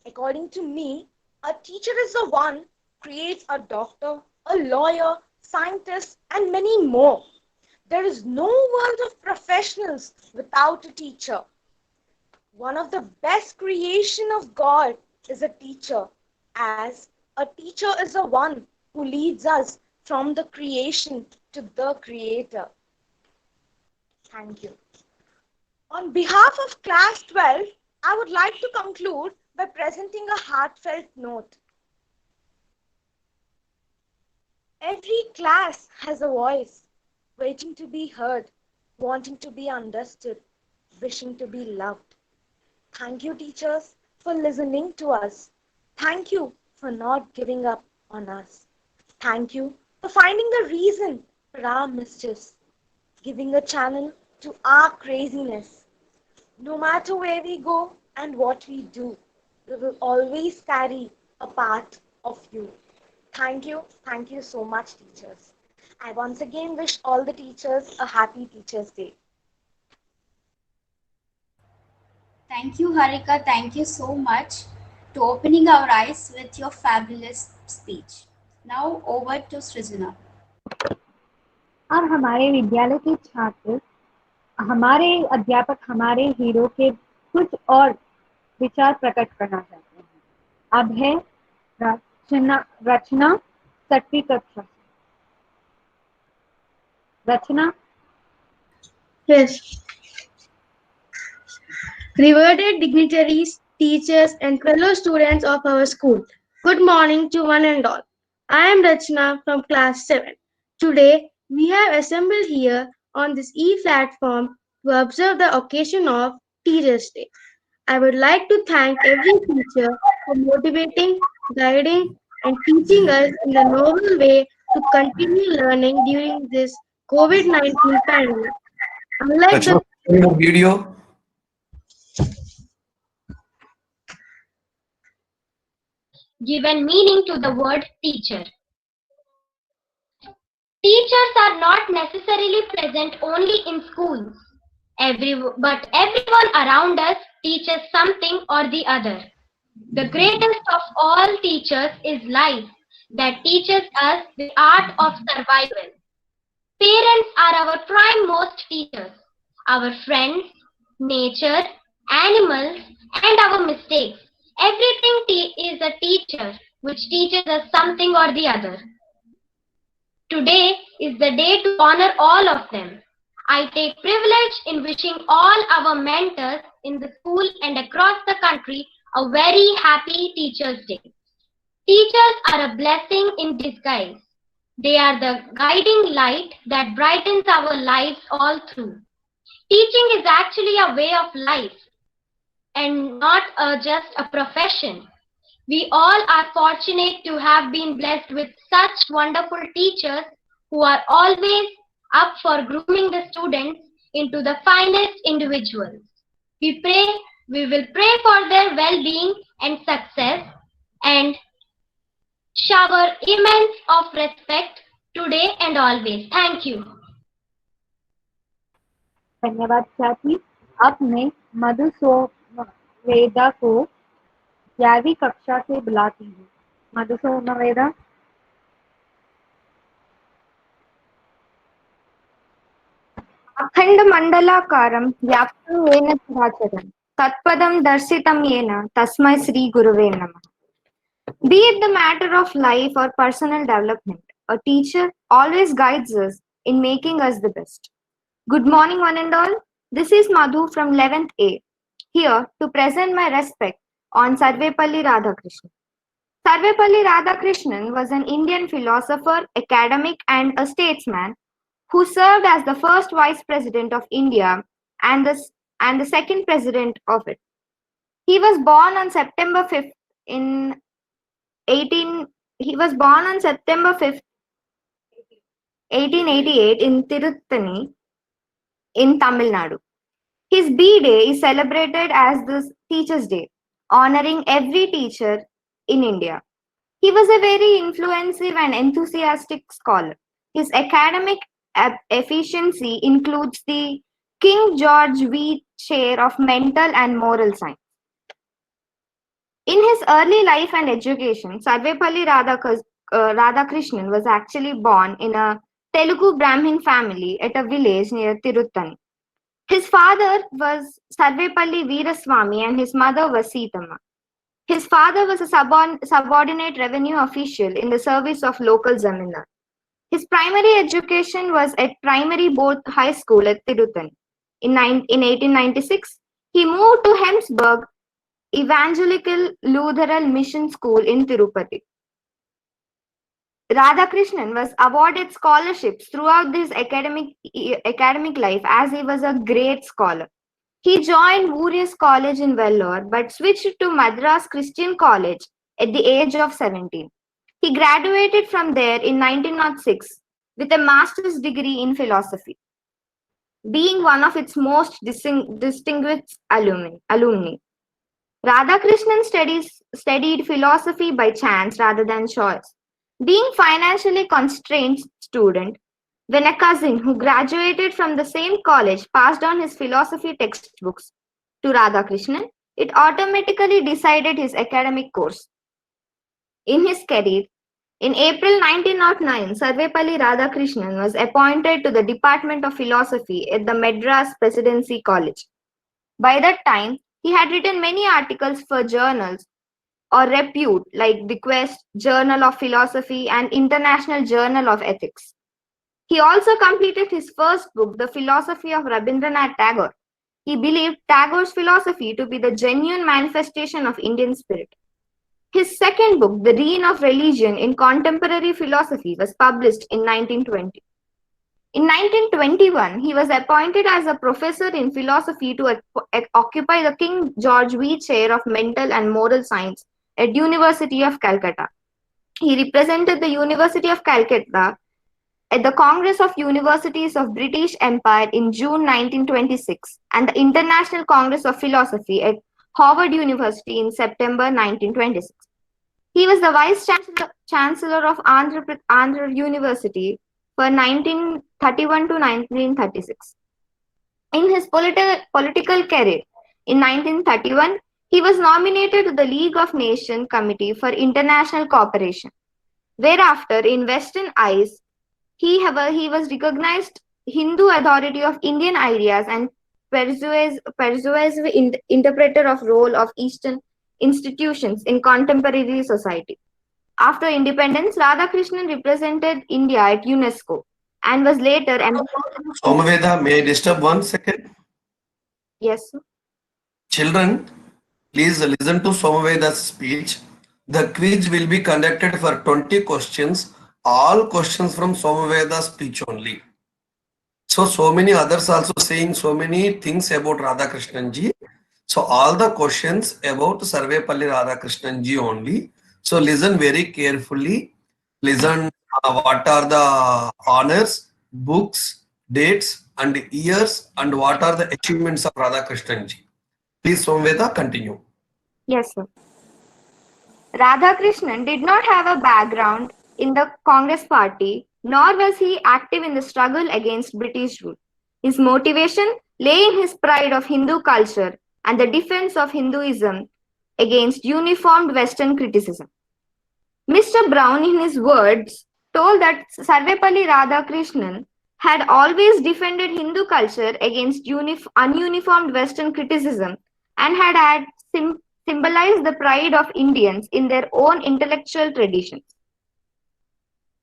According to me, a teacher is the one who creates a doctor, a lawyer, scientist, and many more. There is no world of professionals without a teacher. One of the best creation of God is a teacher, as a teacher is the one who leads us from the creation to the creator. Thank you. On behalf of class 12, I would like to conclude by presenting a heartfelt note. Every class has a voice, waiting to be heard, wanting to be understood, wishing to be loved. Thank you, teachers, for listening to us. Thank you for not giving up on us. Thank you for finding the reason for our mischiefs, giving a channel to our craziness. No matter where we go and what we do, we will always carry a part of you. Thank you so much, teachers. I once again wish all the teachers a happy Teachers' Day. Thank you, Harika. Thank you so much to opening our eyes with your fabulous speech. Now over to Srijana. और हमारे विद्यालय के छात्र, हमारे अध्यापक, हमारे hero के कुछ और विचार प्रकट करना चाहते हैं। अब है रचना 6वीं कक्षा। रचना। Yes. Revered dignitaries, teachers, and fellow students of our school, good morning to one and all. I am Rachna from class 7. Today, we have assembled here on this e-platform to observe the occasion of Teachers' Day. I would like to thank every teacher for motivating, guiding, and teaching us in a novel way to continue learning during this COVID-19 pandemic. Unlike Let's the watch any more video. Given meaning to the word teacher. Teachers are not necessarily present only in schools. But everyone around us teaches something or the other. The greatest of all teachers is life, that teaches us the art of survival. Parents are our prime most teachers. Our friends, nature, animals, and our mistakes. Everything is a teacher which teaches us something or the other. Today is the day to honor all of them. I take privilege in wishing all our mentors in the school and across the country a very happy Teachers' Day. Teachers are a blessing in disguise. They are the guiding light that brightens our lives all through. Teaching is actually a way of life and not just a profession. We all are fortunate to have been blessed with such wonderful teachers who are always up for grooming the students into the finest individuals. We will pray for their well-being and success and shower immense of respect today and always. Thank you. धन्यवाद साथी। अब मैं मधुसोमेदा को 11वीं कक्षा से बुलाती हूँ। मधुसोमेदा। अखंड मंडलाकारं व्याप्तं येन चराचरं तत्पदं दर्शितं येन तस्मै श्री गुरुवे नमः। Be it the matter of life or personal development, a teacher always guides us in making us the best. Good morning, one and all. This is Madhu from 11th A, here to present my respect on Sarvepalli Radhakrishnan. Sarvepalli Radhakrishnan was an Indian philosopher, academic, and a statesman who served as the first Vice President of India and the second President of it. He was born on September 5th in 1888 in Tiruttani in Tamil Nadu. His B-Day is celebrated as the Teachers' Day, honoring every teacher in India. He was a very influential and enthusiastic scholar. His academic efficiency includes the King George V. Chair of Mental and Moral Science. In his early life and education, Sarvepalli Radhakrishnan was actually born in a Telugu Brahmin family at a village near Tiruttani. His father was Sarvepalli Veeraswamy and his mother was Seethamma. His father was a subordinate revenue official in the service of local zamindar. His primary education was at Primary Board High School at Tiruttani. In 1896, he moved to Hemsburg Evangelical Lutheran Mission School in Tirupati. Radhakrishnan was awarded scholarships throughout his academic life as he was a great scholar. He joined Warriors College in Vellore but switched to Madras Christian College at the age of 17. He graduated from there in 1906 with a master's degree in philosophy, being one of its most distinguished alumni. Radhakrishnan studied philosophy by chance rather than choice. Being financially constrained student, when a cousin who graduated from the same college passed on his philosophy textbooks to Radhakrishnan, it automatically decided his academic course. In his career, in April 1909, Sarvepalli Radhakrishnan was appointed to the Department of Philosophy at the Madras Presidency College. By that time, he had written many articles for journals or repute like The Quest, Journal of Philosophy, and International Journal of Ethics. He also completed his first book, The Philosophy of Rabindranath Tagore. He believed Tagore's philosophy to be the genuine manifestation of Indian spirit. His second book, The Reign of Religion in Contemporary Philosophy, was published in 1920. In 1921, he was appointed as a professor in philosophy to occupy the King George V. Chair of Mental and Moral Science at University of Calcutta. He represented the University of Calcutta at the Congress of Universities of British Empire in June 1926 and the International Congress of Philosophy at Harvard University in September 1926. He was the Vice Chancellor of Andhra University for 1931 to 1936. In his political career, in 1931, he was nominated to the League of Nations Committee for International Cooperation. Thereafter, in Western eyes, he was recognized Hindu authority of Indian ideas and persuasive interpreter of role of Eastern institutions in contemporary society. After independence, Radhakrishnan represented India at UNESCO and was later Somaveda, may I disturb 1 second? Yes, sir. Children, please listen to Somaveda's speech. The quiz will be conducted for 20 questions. All questions from Somaveda's speech only. So many others also saying so many things about Radhakrishnan ji. So all the questions about Sarvepalli Radhakrishnan ji only. So listen very carefully. Listen what are the honors, books, dates and years and what are the achievements of Radhakrishnan ji. Please Somaveda continue. Yes, sir. Radhakrishnan did not have a background in the Congress party, nor was he active in the struggle against British rule. His motivation lay in his pride of Hindu culture and the defense of Hinduism against uniformed Western criticism. Mr. Brown, in his words, told that Sarvepalli Radhakrishnan had always defended Hindu culture against ununiformed Western criticism and had symbolized the pride of Indians in their own intellectual traditions.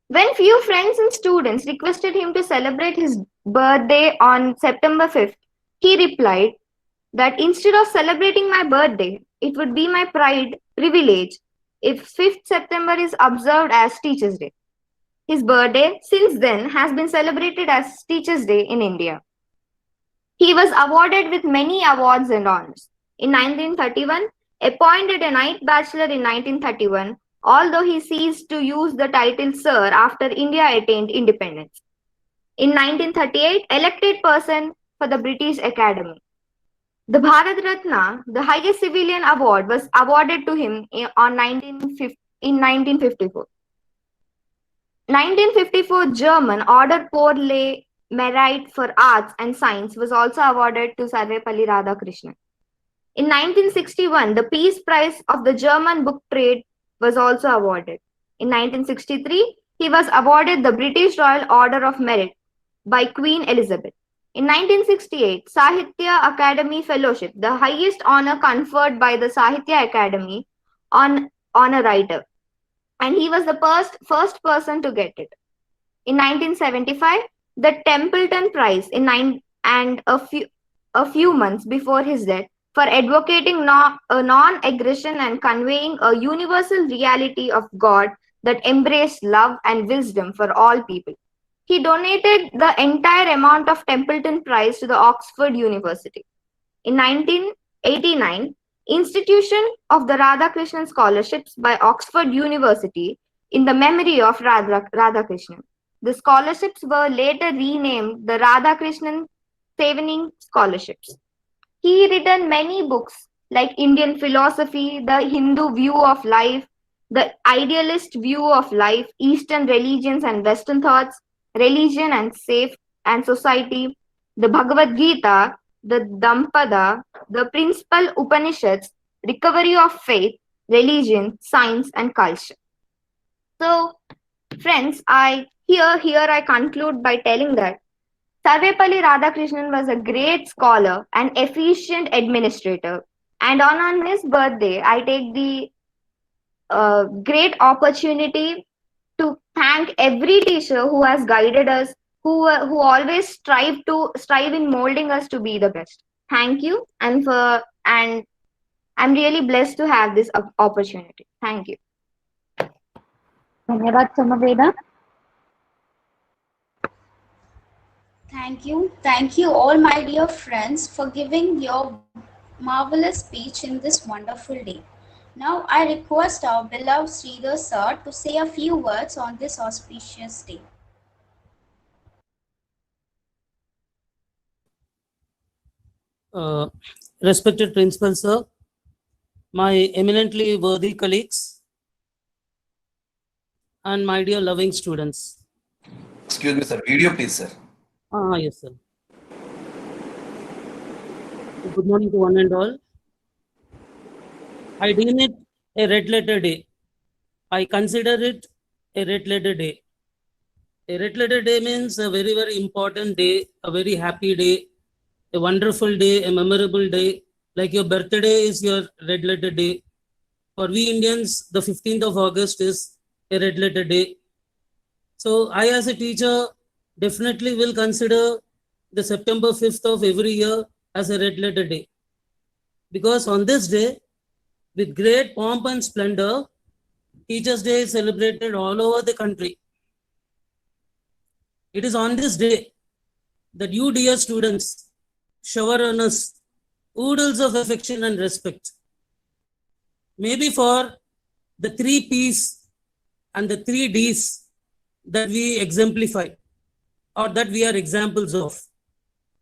When few friends and students requested him to celebrate his birthday on September 5th, he replied that instead of celebrating my birthday, it would be my privilege if 5th September is observed as Teachers' Day. His birthday since then has been celebrated as Teachers' Day in India. He was awarded with many awards and honors. In 1931, appointed a Knight Bachelor in 1931, although he ceased to use the title Sir after India attained independence. In 1938, elected person for the British Academy. The Bharat Ratna, the highest civilian award, was awarded to him in 1954. 1954 German Order pour les Mérite for Arts and Science was also awarded to Sarvepalli Radhakrishnan. In 1961, the Peace Prize of the German Book Trade was also awarded. In 1963, he was awarded the British Royal Order of Merit by Queen Elizabeth. In 1968, Sahitya Academy Fellowship, the highest honor conferred by the Sahitya Academy on a writer, and he was the first person to get it. In 1975, the Templeton Prize and a few months before his death for advocating non-aggression and conveying a universal reality of God that embraced love and wisdom for all people. He donated the entire amount of Templeton Prize to the Oxford University. In 1989, institution of the Radhakrishnan Scholarships by Oxford University in the memory of Radhakrishnan. The scholarships were later renamed the Radhakrishnan Savening Scholarships. He written many books like Indian Philosophy, The Hindu View of Life, The Idealist View of Life, Eastern Religions and Western Thoughts, Religion and Safe and Society, the Bhagavad Gita, the Dhampada, the Principal Upanishads, Recovery of Faith, Religion, Science and Culture. So, friends, here I conclude by telling that Sarvepalli Radhakrishnan was a great scholar and efficient administrator. And on his birthday, I take the great opportunity to thank every teacher who has guided us, who always strive in molding us to be the best. Thank you, and I'm really blessed to have this opportunity. Thank you. धन्यवाद Samaveda. Thank you. Thank you all my dear friends for giving your marvelous speech in this wonderful day. Now I request our beloved Sridhar sir to say a few words on this auspicious day. Respected Principal Sir, my eminently worthy colleagues, and my dear loving students. Excuse me, sir. Video, please, sir. Yes, sir. Good morning to one and all. I deem it a red letter day. I consider it a red letter day. A red letter day means a very, very important day, a very happy day, a wonderful day, a memorable day. Like your birthday is your red letter day. For we Indians, the 15th of August is a red letter day. So I, as a teacher, definitely will consider the September 5th of every year as a red letter day. Because on this day, with great pomp and splendor, Teachers' Day is celebrated all over the country. It is on this day that you, dear students, shower on us oodles of affection and respect. Maybe for the 3 P's and the 3 D's that we exemplify or that we are examples of.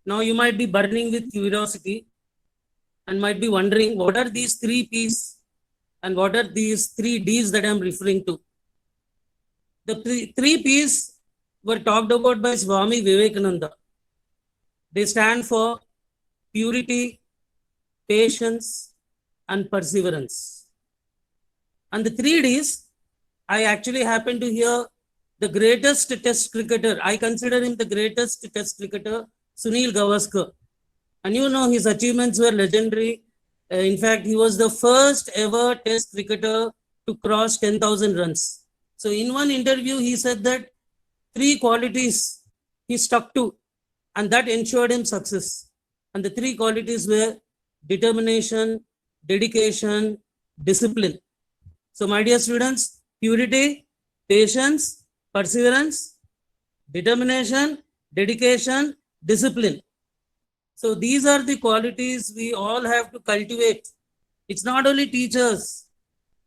Now you might be burning with curiosity and might be wondering what are these 3 P's and what are these 3 D's that I am referring to. The 3 P's were talked about by Swami Vivekananda. They stand for purity, patience, and perseverance. And the 3 D's, I actually happen to hear the greatest test cricketer. I consider him the greatest test cricketer, Sunil Gavaskar. And you know his achievements were legendary. In fact, he was the first ever test cricketer to cross 10,000 runs. So in one interview, he said that 3 qualities he stuck to, and that ensured him success. And the 3 qualities were determination, dedication, discipline. So my dear students, purity, patience, perseverance, determination, dedication, discipline. So these are the qualities we all have to cultivate. It's not only teachers.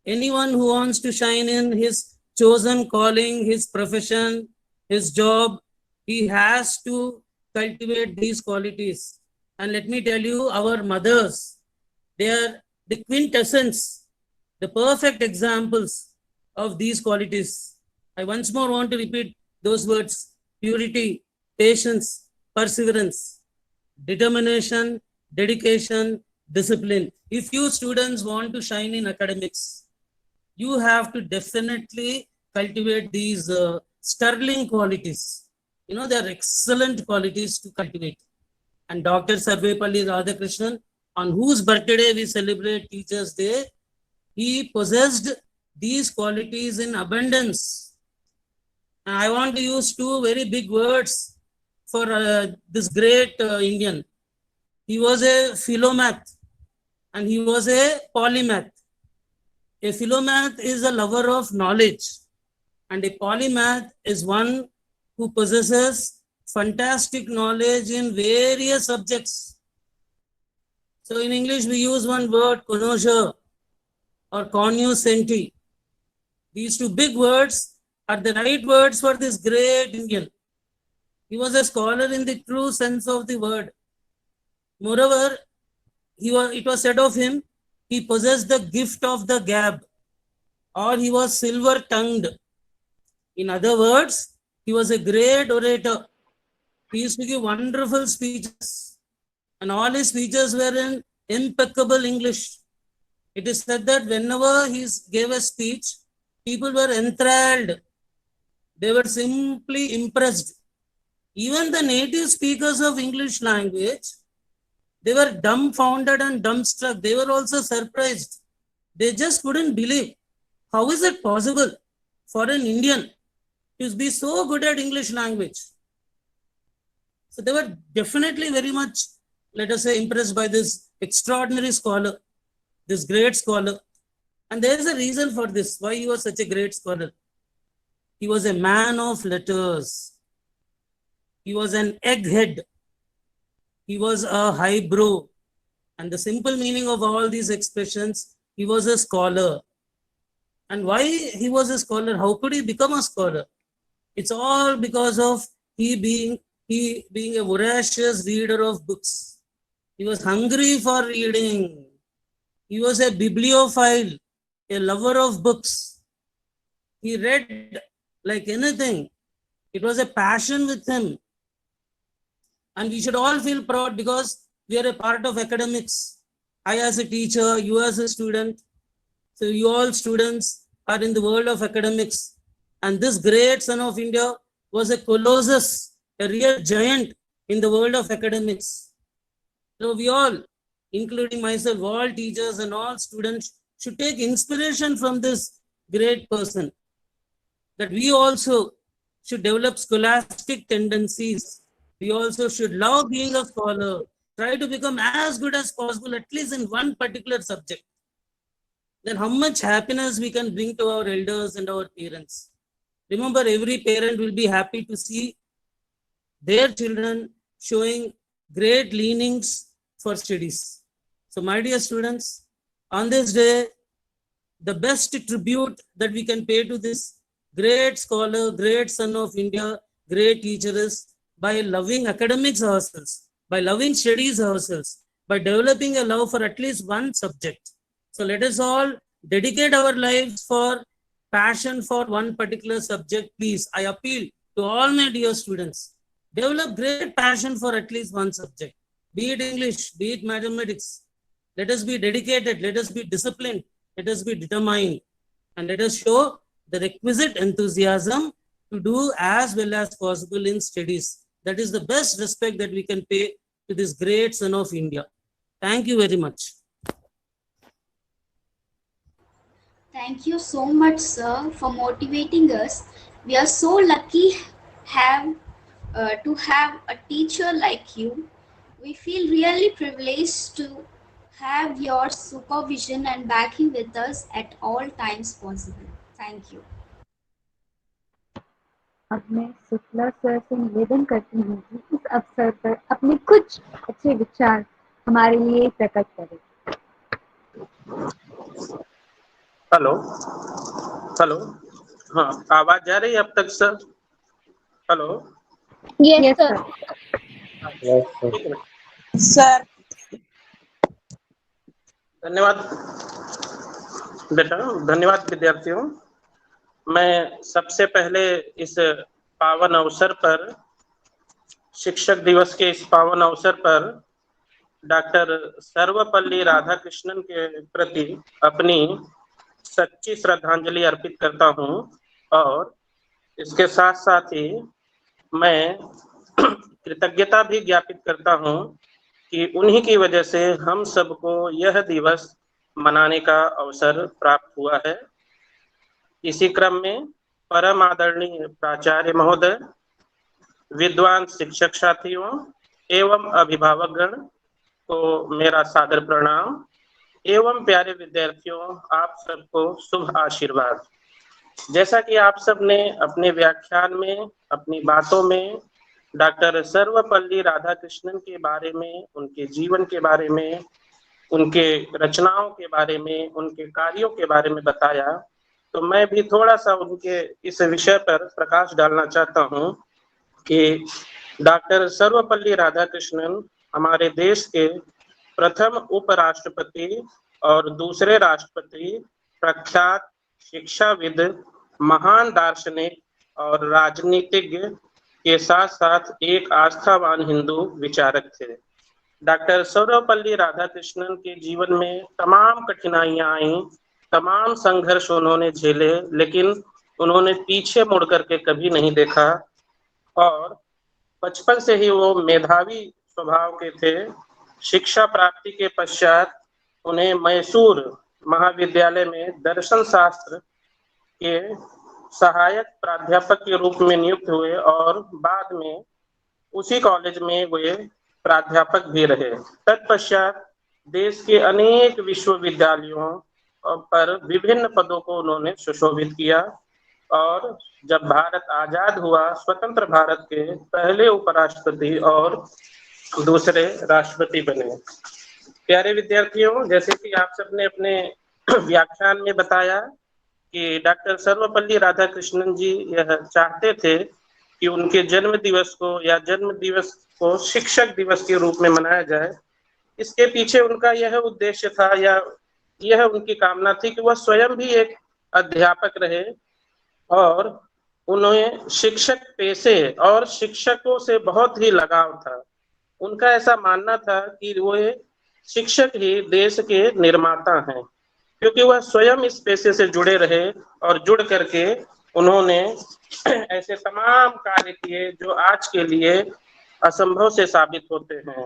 Anyone who wants to shine in his chosen calling, his profession, his job, he has to cultivate these qualities. And let me tell you, our mothers, they are the quintessence, the perfect examples of these qualities. I once more want to repeat those words: purity, patience, perseverance, determination, dedication, discipline. If you students want to shine in academics, you have to definitely cultivate these sterling qualities. You know, they are excellent qualities to cultivate. And Dr. Sarvepalli Radhakrishnan, on whose birthday we celebrate Teachers' Day, he possessed these qualities in abundance. And I want to use 2 very big words for this great Indian. He was a philomath and he was a polymath. A philomath is a lover of knowledge, and a polymath is one who possesses fantastic knowledge in various subjects. So in English, we use one word, connoisseur or cognoscenti. These 2 big words are the right words for this great Indian. He was a scholar in the true sense of the word. Moreover, it was said of him, he possessed the gift of the gab, or he was silver-tongued. In other words, he was a great orator. He used to give wonderful speeches, and all his speeches were in impeccable English. It is said that whenever he gave a speech, people were enthralled. They were simply impressed. Even the native speakers of English language, they were dumbfounded and dumbstruck. They were also surprised. They just couldn't believe. How is it possible for an Indian to be so good at English language? So they were definitely very much, let us say, impressed by this extraordinary scholar, this great scholar. And there is a reason for this, why he was such a great scholar. He was a man of letters. He was an egghead. He was a highbrow. And the simple meaning of all these expressions, he was a scholar. And why he was a scholar? How could he become a scholar? It's all because of he being a voracious reader of books. He was hungry for reading. He was a bibliophile, a lover of books. He read like anything. It was a passion with him. And we should all feel proud because we are a part of academics. I as a teacher, you as a student. So you all students are in the world of academics. And this great son of India was a colossus, a real giant in the world of academics. So we all, including myself, all teachers and all students should take inspiration from this great person. That we also should develop scholastic tendencies. We also should love being a scholar, try to become as good as possible, at least in one particular subject. Then how much happiness we can bring to our elders and our parents. Remember, every parent will be happy to see their children showing great leanings for studies. So my dear students, on this day, the best tribute that we can pay to this great scholar, great son of India, great teacher is by loving academics ourselves, by loving studies ourselves, by developing a love for at least one subject. So let us all dedicate our lives for passion for one particular subject. Please, I appeal to all my dear students, develop great passion for at least one subject, be it English, be it mathematics. Let us be dedicated, let us be disciplined, let us be determined, and let us show the requisite enthusiasm to do as well as possible in studies. That is the best respect that we can pay to this great son of India. Thank you very much. Thank you so much, sir, for motivating us. We are so lucky to have a teacher like you. We feel really privileged to have your supervision and backing with us at all times possible. Thank you. अब मैं Shukla sir से निवेदन करती हूँ कि इस अवसर पर अपने कुछ अच्छे विचार हमारे लिए प्रकट करें। हेलो हेलो, हाँ आवाज जा रही है अब तक sir? Hello, yes sir. Sir धन्यवाद बेटा, धन्यवाद विद्यार्थियों। मैं सबसे पहले इस पावन अवसर पर, शिक्षक दिवस के इस पावन अवसर पर डॉक्टर सर्वपल्ली राधाकृष्णन के प्रति अपनी सच्ची श्रद्धांजलि अर्पित करता हूं और इसके साथ साथ ही मैं कृतज्ञता भी ज्ञापित करता हूं कि उन्हीं की वजह से हम सबको यह दिवस मनाने का अवसर प्राप्त हुआ है। इसी क्रम में परम आदरणीय प्राचार्य महोदय, विद्वान शिक्षक साथियों एवं अभिभावकगण को मेरा सादर प्रणाम एवं प्यारे विद्यार्थियों, आप सबको शुभ आशीर्वाद। जैसा कि आप सब ने अपने व्याख्यान में, अपनी बातों में डॉक्टर सर्वपल्ली राधाकृष्णन के बारे में, उनके जीवन के बारे में, उनके रचनाओं के बारे में, उनके कार्यों के बारे में बताया, तो मैं भी थोड़ा सा उनके इस विषय पर प्रकाश डालना चाहता हूं कि डॉक्टर सर्वपल्ली राधाकृष्णन हमारे देश के प्रथम उपराष्ट्रपति और दूसरे राष्ट्रपति, प्रख्यात शिक्षाविद, महान दार्शनिक और राजनीतिज्ञ के साथ साथ एक आस्थावान हिंदू विचारक थे। डॉक्टर सर्वपल्ली राधाकृष्णन के जीवन में तमाम कठिनाइयां आईं, तमाम संघर्ष उन्होंने झेले, लेकिन उन्होंने पीछे मुड़ करके कभी नहीं देखा और बचपन से ही वो मेधावी स्वभाव के थे। शिक्षा प्राप्ति के पश्चात उन्हें मैसूर महाविद्यालय में दर्शन शास्त्र के सहायक प्राध्यापक के रूप में नियुक्त हुए और बाद में उसी कॉलेज में वे प्राध्यापक भी रहे। तत्पश्चात देश के अनेक विश्वविद्यालयों पर विभिन्न पदों को उन्होंने सुशोभित किया और जब भारत आजाद हुआ, स्वतंत्र भारत के पहले उपराष्ट्रपति और दूसरे राष्ट्रपति बने। प्यारे विद्यार्थियों, जैसे कि आप सबने अपने व्याख्यान में बताया कि डॉक्टर सर्वपल्ली राधाकृष्णन जी यह चाहते थे कि उनके जन्म दिवस को या जन्म दिवस को शिक्षक दिवस के रूप में मनाया जाए, इसके पीछे उनका यह उद्देश्य था या यह उनकी कामना थी कि वह स्वयं भी एक अध्यापक रहे और उन्हें शिक्षक पेशे और शिक्षकों से बहुत ही लगाव था। उनका ऐसा मानना था कि वे शिक्षक ही देश के निर्माता हैं, क्योंकि वह स्वयं इस पेशे से जुड़े रहे और जुड़ करके उन्होंने ऐसे तमाम कार्य किए जो आज के लिए असंभव से साबित होते हैं।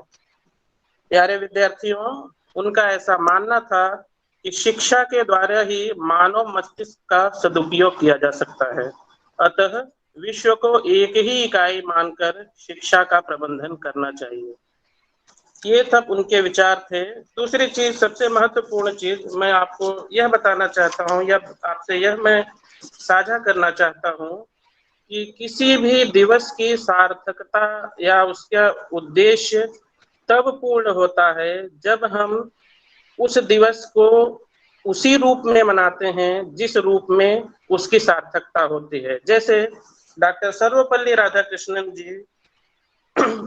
प्यारे विद्यार्थियों, उनका ऐसा मानना था कि शिक्षा के द्वारा ही मानव मस्तिष्क का सदुपयोग किया जा सकता है। अतः विश्व को एक ही इकाई मानकर शिक्षा का प्रबंधन करना चाहिए। ये सब उनके विचार थे। दूसरी चीज, सबसे महत्वपूर्ण चीज मैं आपको यह बताना चाहता हूँ या आपसे यह मैं साझा करना चाहता हूँ कि किसी भी दिवस की सार्थकता या उसका उद्देश्य तब पूर्ण होता है जब हम उस दिवस को उसी रूप में मनाते हैं जिस रूप में उसकी सार्थकता होती है। जैसे डॉक्टर सर्वपल्ली राधाकृष्णन जी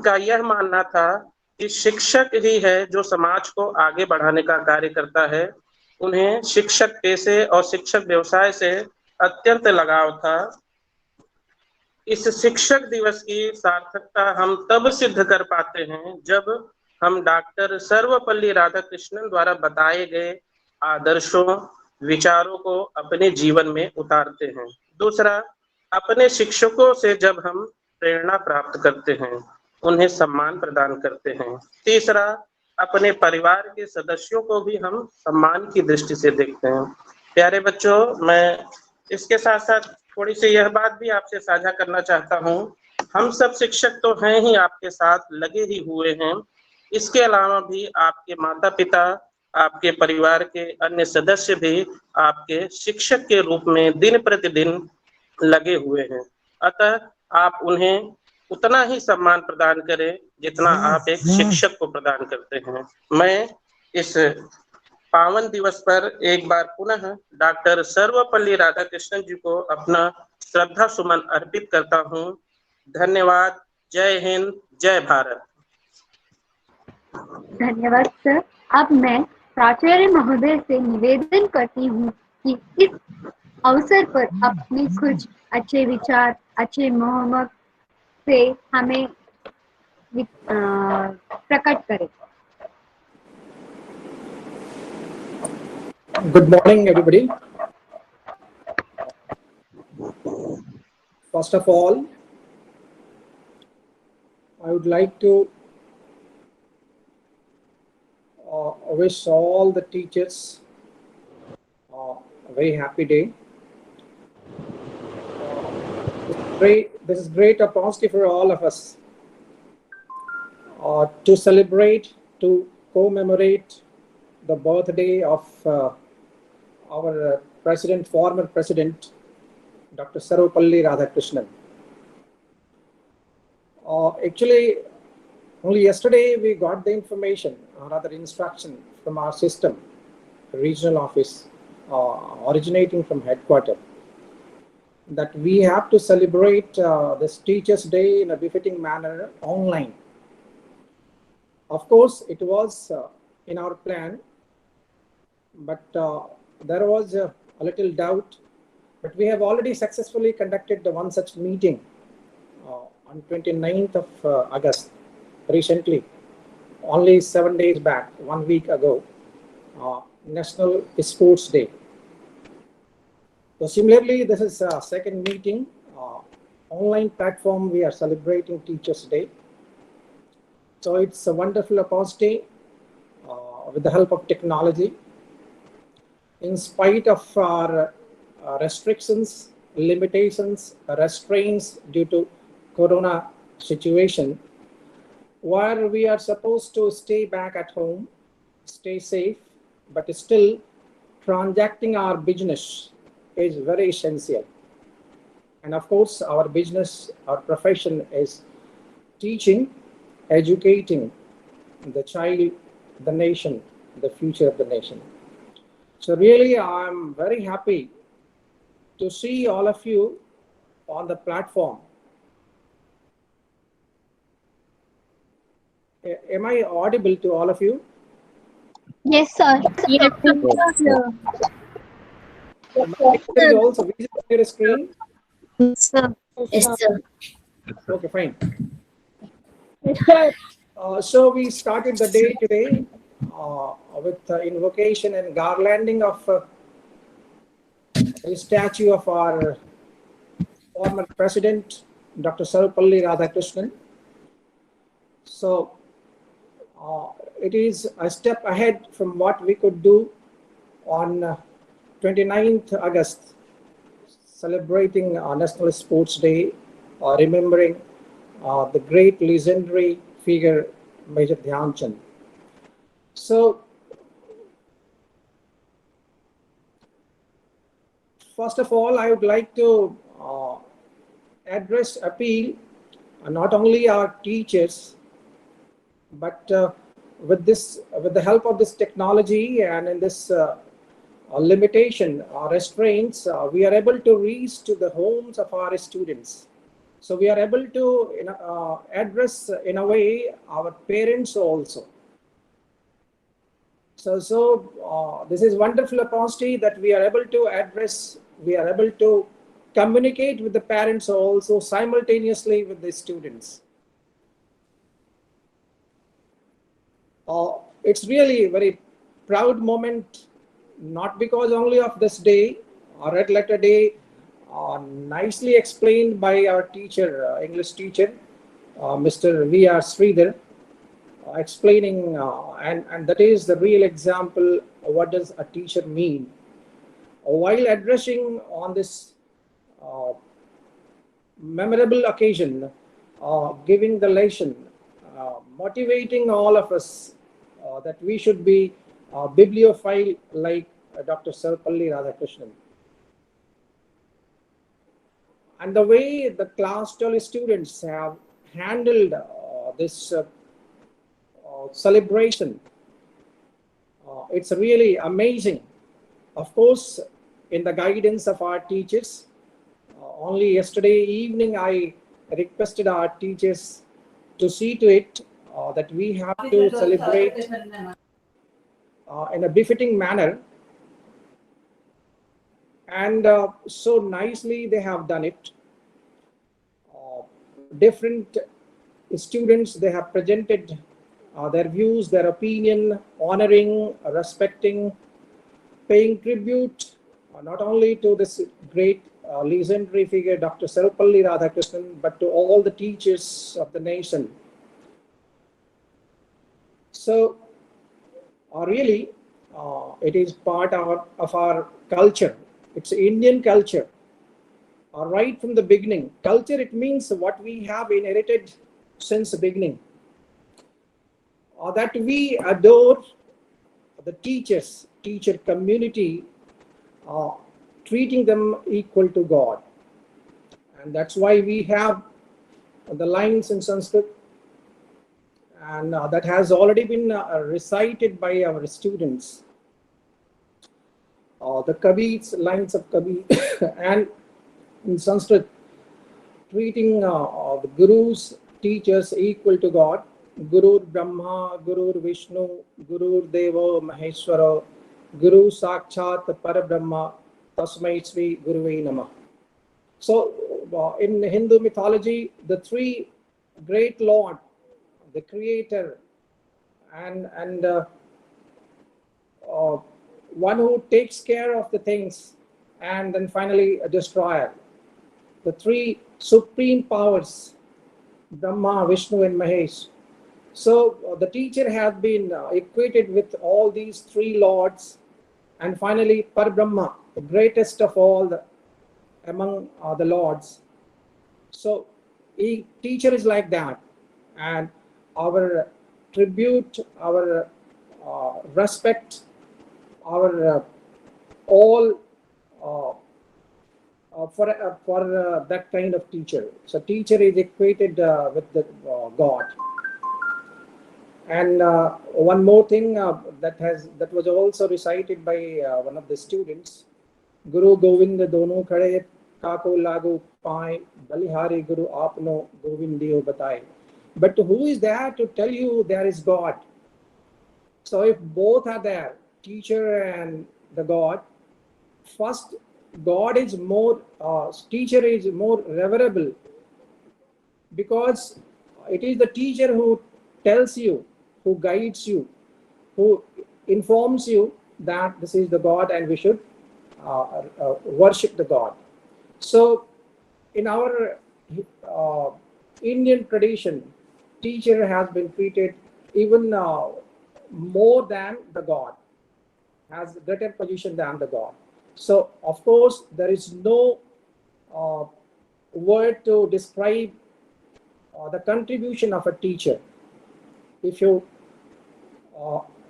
का यह मानना था कि शिक्षक ही है जो समाज को आगे बढ़ाने का कार्य करता है। उन्हें शिक्षक पेशे और शिक्षक व्यवसाय से अत्यंत लगाव था। इस शिक्षक दिवस की सार्थकता हम तब सिद्ध कर पाते हैं जब हम डॉक्टर सर्वपल्ली राधाकृष्णन द्वारा बताए गए आदर्शों, विचारों को अपने जीवन में उतारते हैं। दूसरा, अपने शिक्षकों से जब हम प्रेरणा प्राप्त करते हैं, उन्हें सम्मान प्रदान करते हैं। तीसरा, अपने परिवार के सदस्यों को भी हम सम्मान की दृष्टि से देखते हैं। प्यारे बच्चों, मैं इसके साथ साथ थोड़ी सी यह बात भी आपसे साझा करना चाहता हूँ। हम सब शिक्षक तो हैं ही, आपके साथ लगे ही हुए हैं। इसके अलावा भी आपके माता पिता, आपके परिवार के अन्य सदस्य भी आपके शिक्षक के रूप में दिन प्रतिदिन लगे हुए हैं। अतः आप उन्हें उतना ही सम्मान प्रदान करें जितना आप एक शिक्षक को प्रदान करते हैं। मैं इस पावन दिवस पर एक बार पुनः डॉक्टर सर्वपल्ली राधाकृष्णन जी को अपना श्रद्धा सुमन अर्पित करता हूँ। धन्यवाद। जय हिंद, जय भारत। धन्यवाद सर। अब मैं प्राचार्य महोदय से निवेदन करती हूँ कि इस अवसर पर अपने कुछ अच्छे विचार, अच्छे मोहम्मद से हमें प्रकट करें। Good morning, everybody. First of all, I would like to wish all the teachers a very happy day. This is great opportunity for all of us to celebrate, to commemorate the birthday of our president, former president, Dr. Sarvapalli Radhakrishnan. Actually, only yesterday we got the information, or rather instruction from our system, regional office, originating from headquarters, that we have to celebrate this Teachers' Day in a befitting manner online. Of course, it was in our plan, but there was a little doubt. But we have already successfully conducted the one such meeting on 29th of August, recently, only 7 days back, 1 week ago, National Sports Day. So similarly, this is a second meeting, online platform, we are celebrating Teachers' Day. So it's a wonderful opportunity with the help of technology. In spite of our restrictions, limitations, restraints due to Corona situation, where we are supposed to stay back at home, stay safe, but still transacting our business is very essential. And of course, our business, our profession is teaching, educating the child, the nation, the future of the nation. So really, I'm very happy to see all of you on the platform. Am I audible to all of you? Yes, sir. Yes, sir. My picture is also visible on your screen. Yes, sir. Yes, sir. Okay, fine. Yes, sir. So we started the day today with invocation and garlanding of the statue of our former president, Dr. Sarvepalli Radhakrishnan. So it is a step ahead from what we could do on 29th August, celebrating National Sports Day, remembering the great legendary figure, Major Dhyan Chand. So, first of all, I would like to appeal not only our teachers, but with the help of this technology and in this limitation or restraints, we are able to reach to the homes of our students. So we are able to address in a way our parents also. So this is wonderful opportunity that we are able to address, we are able to communicate with the parents also simultaneously with the students. It's really a very proud moment, not because only of this day, or Red Letter Day, nicely explained by our teacher, English teacher, Mr. V.R. Sridhar, explaining, and that is the real example of what does a teacher mean. While addressing on this memorable occasion, giving the lesson, motivating all of us that we should be bibliophile like Dr. Sarvepalli Radhakrishnan. And the way the class 12 students have handled this celebration, it's really amazing. Of course, in the guidance of our teachers, only yesterday evening I requested our teachers to see to it that we have to celebrate in a befitting manner, and so nicely they have done it. Different students, they have presented their views, their opinion, honoring, respecting, paying tribute not only to this great legendary figure Dr. Sarvepalli Radhakrishnan, but to all the teachers of the nation. So really it is part of our culture. It's Indian culture. Right from the beginning. Culture, it means what we have inherited since the beginning. That we adore the teachers, teacher community, treating them equal to God. And that's why we have the lines in Sanskrit, and that has already been recited by our students. The Kabir's lines of Kabir and in Sanskrit, treating the gurus, teachers equal to God. Guru Brahma, Guru Vishnu, Guru Deva Maheshwara, Guru Sakshat Parabrahma, Tasmai Sri Guruve Namah. So in Hindu mythology, the three great Lord, the Creator, and one who takes care of the things, and then finally a destroyer. The three supreme powers, Brahma, Vishnu, and Mahesh. So the teacher has been equated with all these three lords, and finally Parabrahma, the greatest of all among the lords. So teacher is like that, and our tribute, our respect, our all for that kind of teacher. So teacher is equated with the God. And one more thing that was also recited by one of the students, Guru Govind dono khade kako lagu pai balihari Guru apno Govindiyo batai. But who is there to tell you there is God? So if both are there, teacher and the God, first God is more, teacher is more reverable, because it is the teacher who tells you, who guides you, who informs you that this is the God and we should worship the God. So in our Indian tradition, teacher has been treated even more than the God, has greater position than the God. So of course there is no word to describe the contribution of a teacher. If you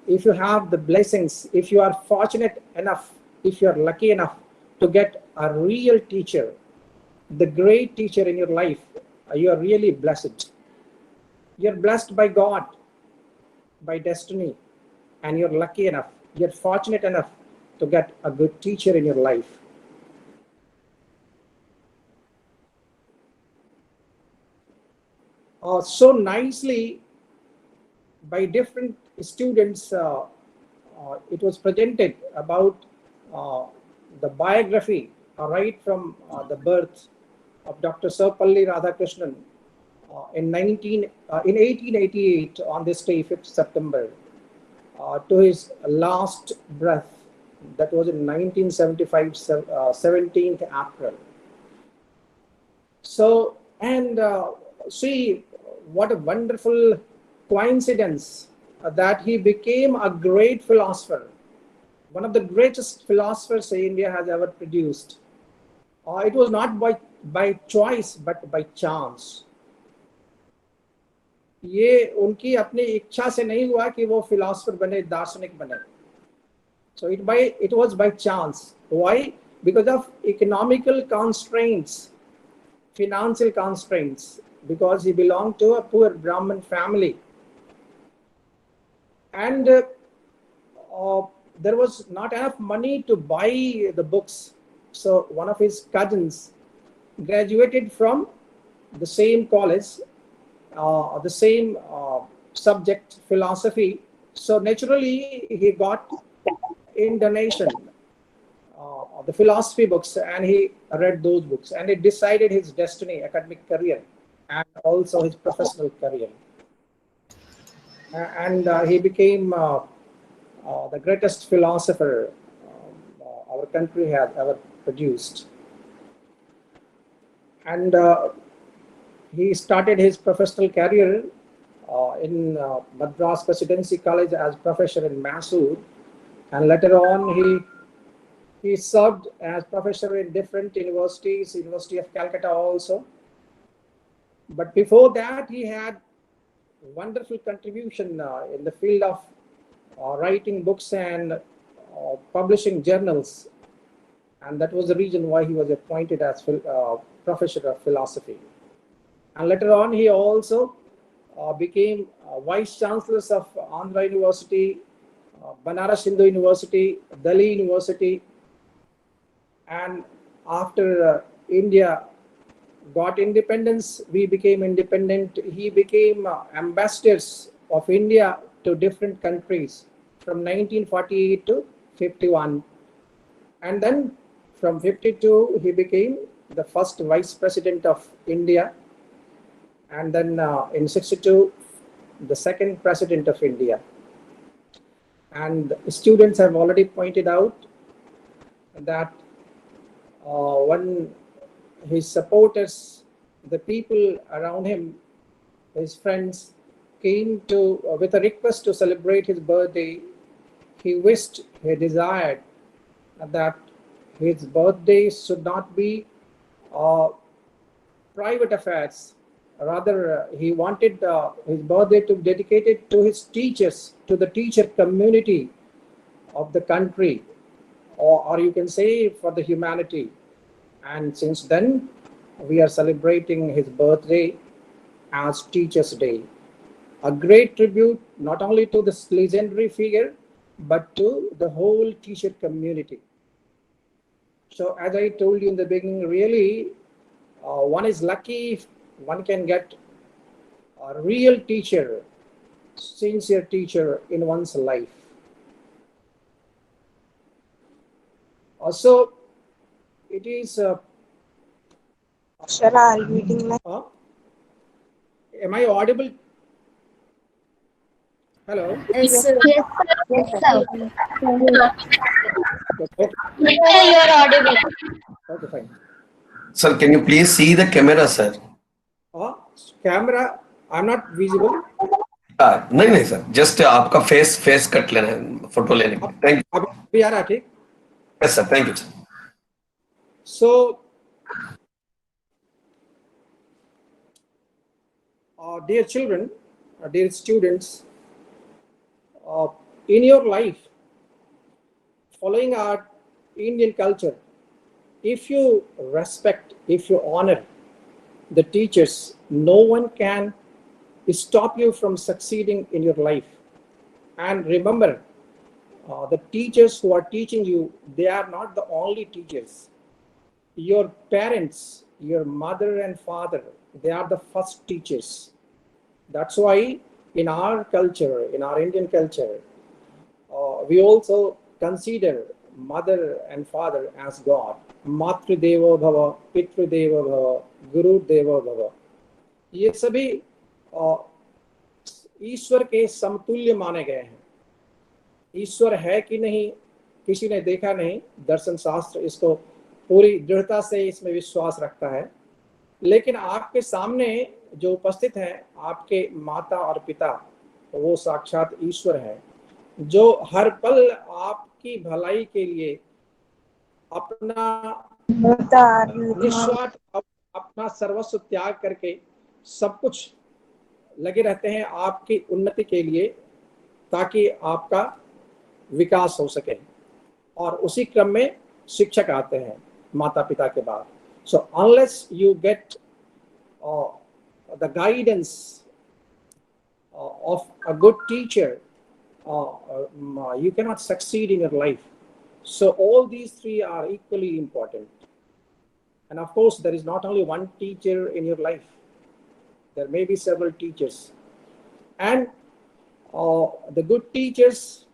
have the blessings, if you are fortunate enough, if you are lucky enough to get a real teacher, the great teacher in your life, you are really blessed. You're blessed by God, by destiny, and you're lucky enough, you're fortunate enough to get a good teacher in your life. So nicely by different students, it was presented about the biography right from the birth of Dr. Sarvepalli Radhakrishnan in 1888 on this day, 5th September, to his last breath. That was in 1975, 17th April. So, and see what a wonderful coincidence that he became a great philosopher, one of the greatest philosophers India has ever produced. It was not by choice but by chance. ये उनकी अपनी इच्छा से नहीं हुआ कि वो philosopher बने, दार्शनिक बने. So it was by chance. Why? Because of economical constraints, financial constraints, because he belonged to a poor Brahmin family. And there was not enough money to buy the books. So one of his cousins graduated from the same college, the same subject, philosophy. So naturally he got in donation the philosophy books, and he read those books, and it decided his destiny, academic career, and also his professional career. And he became the greatest philosopher our country has ever produced. And he started his professional career in Madras Presidency College as professor in Mysore, and later on he served as professor in different universities, University of Calcutta also. But before that, he had wonderful contribution in the field of writing books and publishing journals, and that was the reason why he was appointed as professor of philosophy. And later on, he also became vice chancellors of Andhra University, Banaras Hindu University, Delhi University. And after India got independence, we became independent. He became ambassadors of India to different countries from 1948 to 51. And then from 52, he became the first vice president of India. And then in 62, the second president of India. And students have already pointed out that when his supporters, the people around him, his friends, came to with a request to celebrate his birthday, he wished, he desired that his birthday should not be private affairs. Rather, he wanted his birthday to be dedicated to his teachers, to the teacher community of the country, or you can say for the humanity. And since then, we are celebrating his birthday as Teachers' Day. A great tribute not only to this legendary figure, but to the whole teacher community. So as I told you in the beginning, really, one is lucky if one can get a real teacher. sincere teacher in one's life. Also, it is. Shall I reading like? Am I audible? Hello. Yes, sir. Yes, sir. Okay. You are audible. Okay, fine. Sir, can you please see the camera, sir? Camera, I'm not visible. नहीं नहीं sir, just आपका face cut लेना है photo लेने के लिए. Thank you. अभी आ रहा ठीक? Yes sir, thank you sir. So, dear children, dear students, in your life, following our Indian culture, if you respect, if you honor the teachers, no one can stop you from succeeding in your life. And remember, the teachers who are teaching you, they are not the only teachers. Your parents, your mother and father, they are the first teachers. That's why in our culture, in our Indian culture, we also consider mother and father as God. Matru Devo Bhava, Pitru Devo Bhava, Guru Devo Bhava. ये सभी ईश्वर के समतुल्य माने गए हैं. ईश्वर है कि नहीं किसी ने देखा नहीं, दर्शन शास्त्र इसको पूरी दृढ़ता से इसमें विश्वास रखता है. लेकिन आपके सामने जो उपस्थित हैं, आपके माता और पिता, वो साक्षात ईश्वर है जो हर पल आपकी भलाई के लिए अपना निस्वार्थ, अपना सर्वस्व त्याग करके सब कुछ लगे रहते हैं आपकी उन्नति के लिए, ताकि आपका विकास हो सके. और उसी क्रम में शिक्षक आते हैं माता पिता के बाद. So unless you get the guidance of a good teacher, you cannot succeed in your life. So all these three are equally important. And of course, there is not only one teacher in your life. There may be several teachers. And the good teachers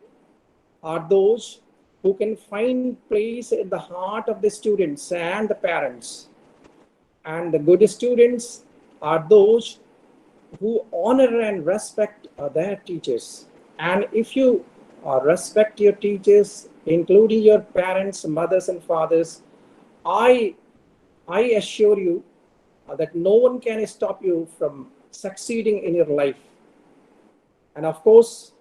are those who can find place in the heart of the students and the parents. And the good students are those who honor and respect their teachers. And if you respect your teachers, including your parents, mothers and fathers, I assure you that no one can stop you from succeeding in your life. And of course,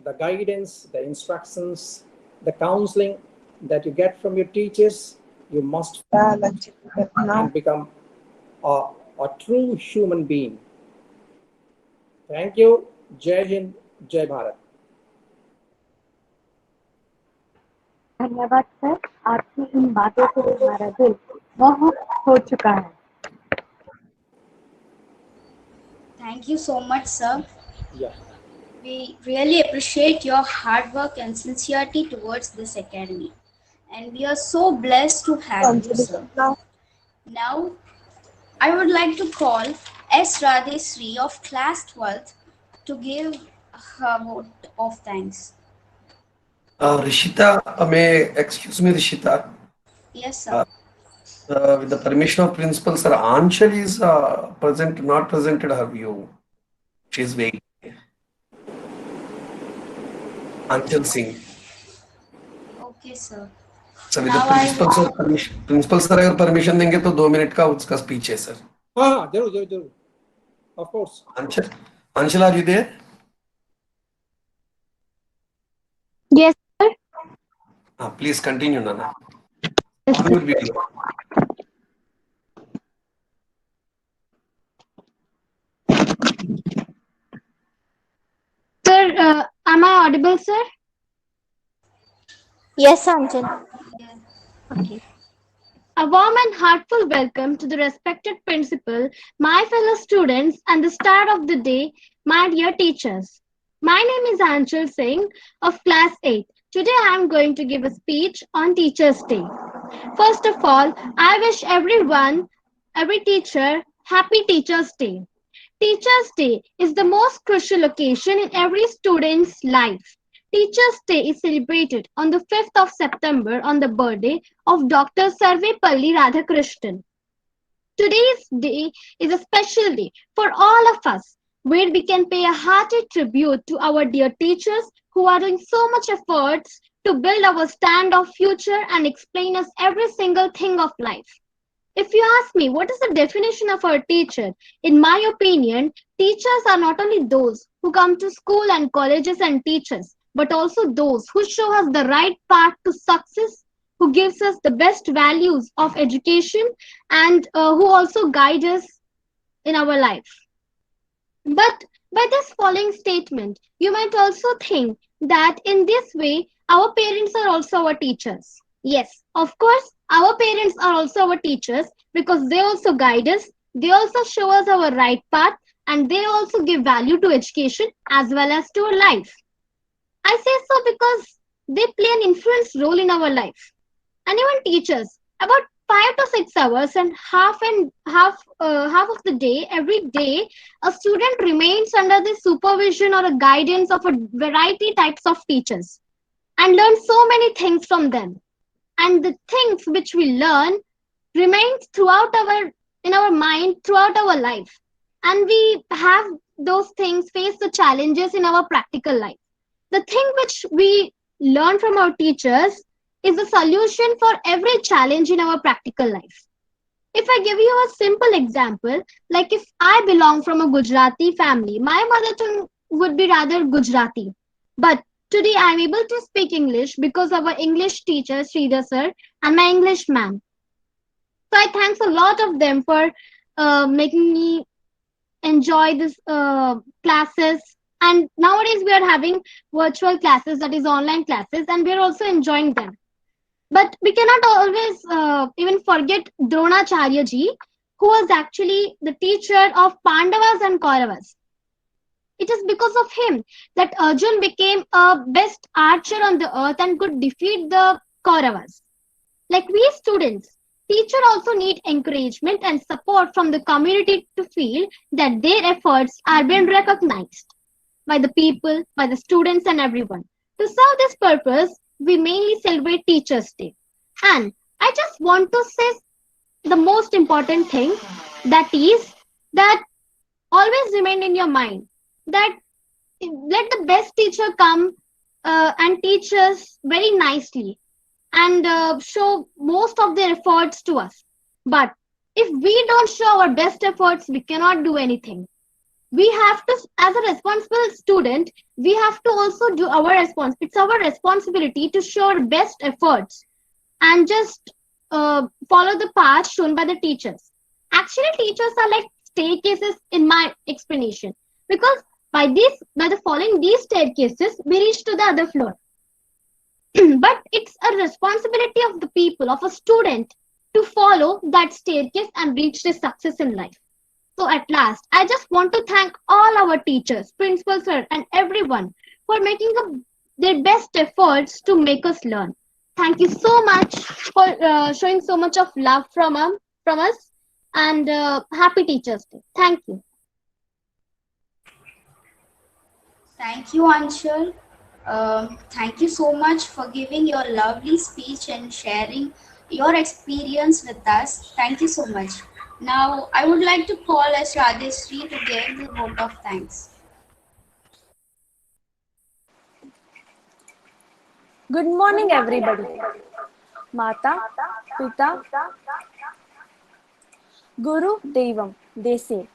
the guidance, the instructions, the counseling that you get from your teachers, you must and become a true human being. Thank you. Jai Hind, Jai Bharat. धन्यवाद sir, आपकी इन बातों से हमारा दिल मोहित हो चुका है. Thank you so much, sir. Yeah. We really appreciate your hard work and sincerity towards this academy. And we are so blessed to have you, sir. Now, I would like to call S. Radhesri of class 12th to give her vote of thanks. Rishita, excuse me, Rishita. Yes, sir. With the permission of principal, sir, Anshal is not presented her view. She is waiting. Anshal Singh. Okay, sir. So with the principal sir अगर permission देंगे तो 2 minute का उसका speech है sir. हाँ, जरूर. Of course. Anshal, are you there? Yes, sir. Please continue, Nana. On your video. Sir, am I audible, sir? Yes, Anchal. Okay. A warm and heartful welcome to the respected principal, my fellow students, and the start of the day, my dear teachers. My name is Anshal Singh of class 8. Today I am going to give a speech on Teachers' Day. First of all, I wish every teacher happy Teachers' Day. Teachers' Day is the most crucial occasion in every student's life. Teachers' Day is celebrated on the 5th of September on the birthday of Dr. Sarvepalli Radhakrishnan. Today's day is a special day for all of us, where we can pay a hearty tribute to our dear teachers who are doing so much efforts to build our stand of future and explain us every single thing of life. If you ask me what is the definition of a teacher, in my opinion, teachers are not only those who come to school and colleges and teach us, but also those who show us the right path to success, who gives us the best values of education, and who also guide us in our life. But by this following statement, you might also think that in this way, our parents are also our teachers. Yes, of course, our parents are also our teachers because they also guide us, they also show us our right path, and they also give value to education as well as to our life. I say so because they play an influence role in our life. And even teachers, about 5 to 6 hours and half of the day, every day, a student remains under the supervision or a guidance of a variety types of teachers and learn so many things from them. And the things which we learn remains in our mind throughout our life. And we have those things face the challenges in our practical life. The thing which we learn from our teachers is the solution for every challenge in our practical life. If I give you a simple example, like if I belong from a Gujarati family, my mother tongue would be rather Gujarati. But today I am able to speak English because of our English teacher, Sridhar sir, and my English ma'am. So I thanks a lot of them for making me enjoy this classes. And nowadays we are having virtual classes, that is online classes, and we are also enjoying them. But we cannot always even forget Dronacharya ji, who was actually the teacher of Pandavas and Kauravas. It is because of him that Arjun became a best archer on the earth and could defeat the Kauravas. Like we students, teachers also need encouragement and support from the community to feel that their efforts are being recognized by the people, by the students and everyone. To serve this purpose, we mainly celebrate Teachers' Day. And I just want to say the most important thing, that is that always remain in your mind that let the best teacher come and teach us very nicely and show most of their efforts to us. But if we don't show our best efforts, we cannot do anything. We have to, as a responsible student, we have to also do our it's our responsibility to show our best efforts and just follow the path shown by the teachers. Actually, teachers are like staircases in my explanation, because by the following these staircases, we reach to the other floor. But it's a responsibility of the people, of a student, to follow that staircase and reach the success in life. So at last, I just want to thank all our teachers, principals, sir, and everyone for making their best efforts to make us learn. Thank you so much for showing so much of love from us, and happy Teachers Day. Thank you. Thank you, Anshul. Thank you so much for giving your lovely speech and sharing your experience with us. Thank you so much. Now, I would like to call as Radheshri to give the vote of thanks. Good morning, everybody. Mata, Pita, Guru, Devam, they say.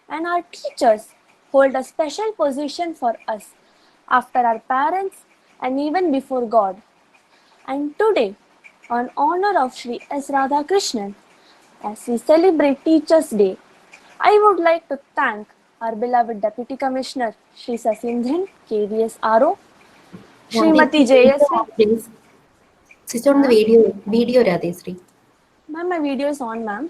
And our teachers hold a special position for us after our parents and even before God. And today, on honor of Sri S. Radhakrishnan, as we celebrate Teachers' Day, I would like to thank our beloved Deputy Commissioner, Sri Sasindran, KVS RO, Srimati JS. Switch on the video, Radheshri. Ma'am, my video is on, ma'am.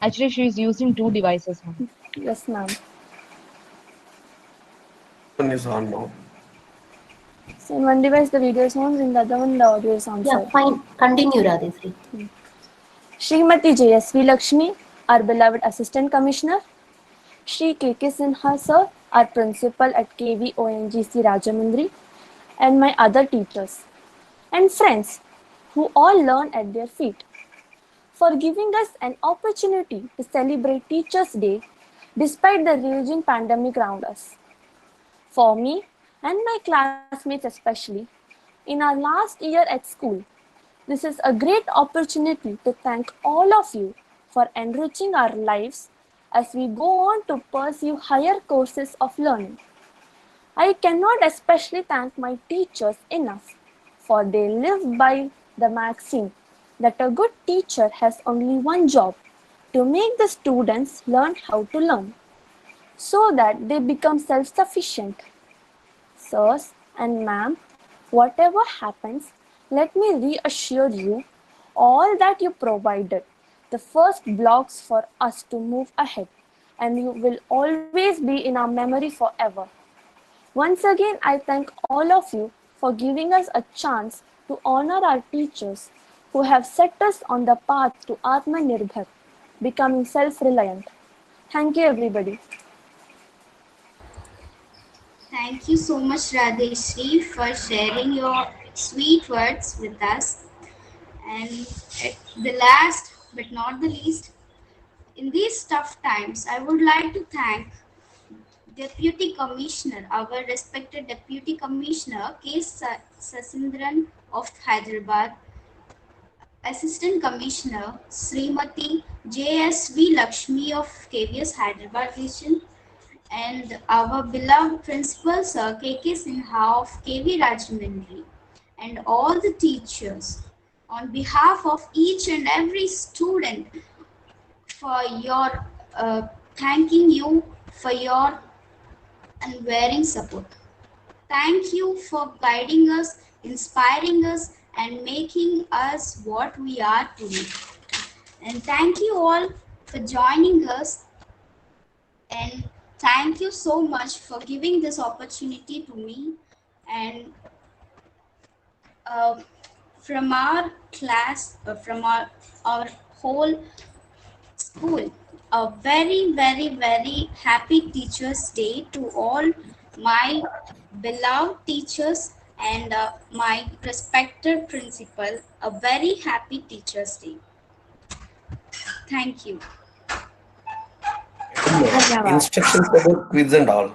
Actually, she is using 2 devices, ma'am. Yes, ma'am. One is on now. So in one device the video is on, in the other one the audio is on. Yeah, fine. Continue, Radheshri. Srimati JSV Lakshmi, our beloved Assistant Commissioner, Shri K.K. Sinha sir, our principal at KVONGC Rajamundry, and my other teachers and friends who all learn at their feet, for giving us an opportunity to celebrate Teachers' Day despite the raging pandemic around us. For me and my classmates especially, in our last year at school, this is a great opportunity to thank all of you for enriching our lives as we go on to pursue higher courses of learning. I cannot especially thank my teachers enough, for they live by the maxim that a good teacher has only one job: to make the students learn how to learn, so that they become self-sufficient. Sirs and ma'am, whatever happens, let me reassure you all that you provided the first blocks for us to move ahead, and you will always be in our memory forever. Once again, I thank all of you for giving us a chance to honor our teachers who have set us on the path to Atmanirbhar, becoming self-reliant. Thank you, everybody. Thank you so much, Radheshri, for sharing your sweet words with us. And at the last but not the least, in these tough times, I would like to thank Deputy Commissioner, our respected Deputy Commissioner K. Sasindran of Hyderabad, Assistant Commissioner Srimati JSV Lakshmi of KVS Hyderabad region, and our beloved Principal Sir K.K. Sinha of KV Rajamundry, and all the teachers, on behalf of each and every student, for your thanking you for your unwavering support. Thank you for guiding us, inspiring us, and making us what we are today. And thank you all for joining us, and thank you so much for giving this opportunity to me. And from our class, from our whole school, a very, very, very happy Teachers' Day to all my beloved teachers and my respected principal. A very happy Teachers' Day. Thank you. Instructions about quiz and all.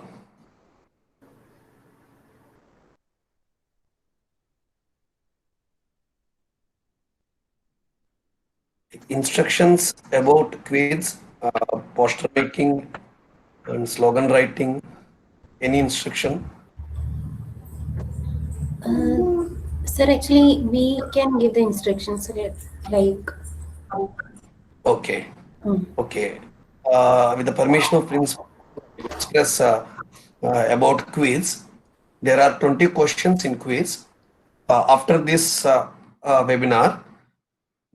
Instructions about quiz, poster making, and slogan writing. Any instruction? Sir, actually, we can give the instructions like. Okay. Okay. With the permission of principal, express about quiz. There are 20 questions in quiz. After this webinar,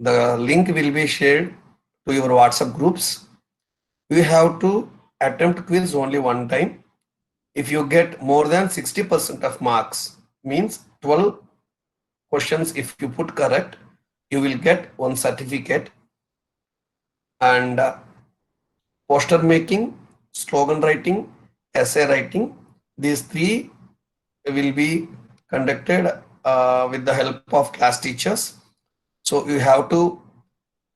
the link will be shared to your WhatsApp groups. You have to attempt quiz only one time. If you get more than 60% of marks, means 12 questions, if you put correct, you will get one certificate. And poster making, slogan writing, essay writing, these three will be conducted with the help of class teachers. So you have to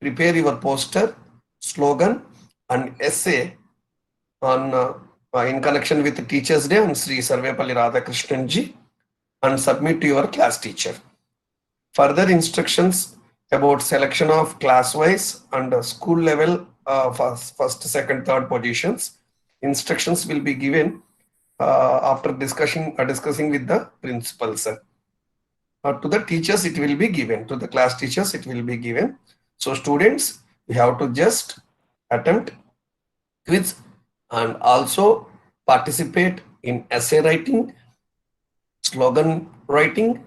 prepare your poster, slogan, and essay on in connection with the Teachers' Day on Sri Sarvepalli Radhakrishnan ji, and submit to your class teacher. Further instructions about selection of class-wise and school level first, second, third positions. Instructions will be given after discussing with the principal, sir. To the teachers it will be given, to the class teachers it will be given. So students, you have to just attempt quiz and also participate in essay writing, slogan writing,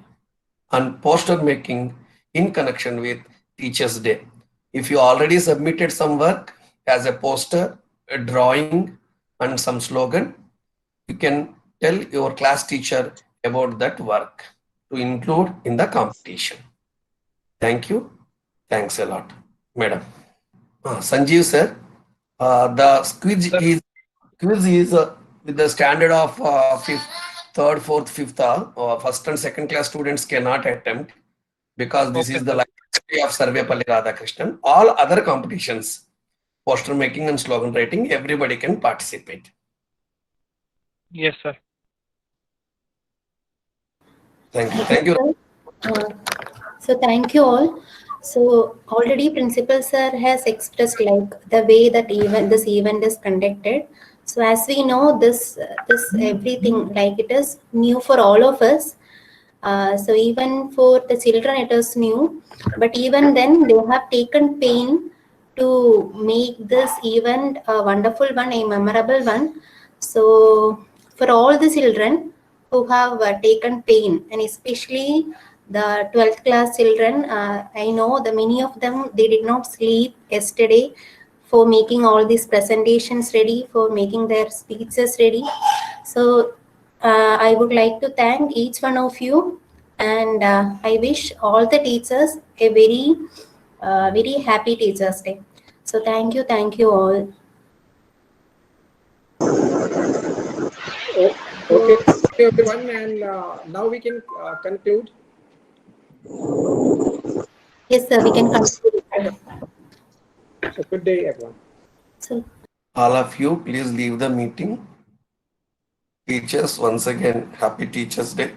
and poster making in connection with Teachers' Day. If you already submitted some work as a poster, a drawing, and some slogan, you can tell your class teacher about that work to include in the competition. Thank you. Thanks a lot, madam. Sanjeev sir, The quiz is with the standard of fifth, third, fourth, fifth. First and second class students cannot attempt because this is the library of Sarvepalli Radhakrishnan. All other competitions, poster making and slogan writing, everybody can participate. Yes, sir. Thank you. Thank you. So thank you all. So already principal sir has expressed like the way that this event is conducted. So as we know, this everything like it is new for all of us. So even for the children it is new, but even then they have taken pain to make this event a wonderful one, a memorable one. So for all the children who have taken pain, and especially the 12th class children, I know the many of them, they did not sleep yesterday for making all these presentations ready, for making their speeches ready. So I would like to thank each one of you, and I wish all the teachers a very happy Teachers Day. So thank you all. Okay, thank you everyone, and now we can conclude. Yes, sir, we can conclude. So good day, everyone. So, all of you, please leave the meeting. Teachers, once again, happy Teachers Day.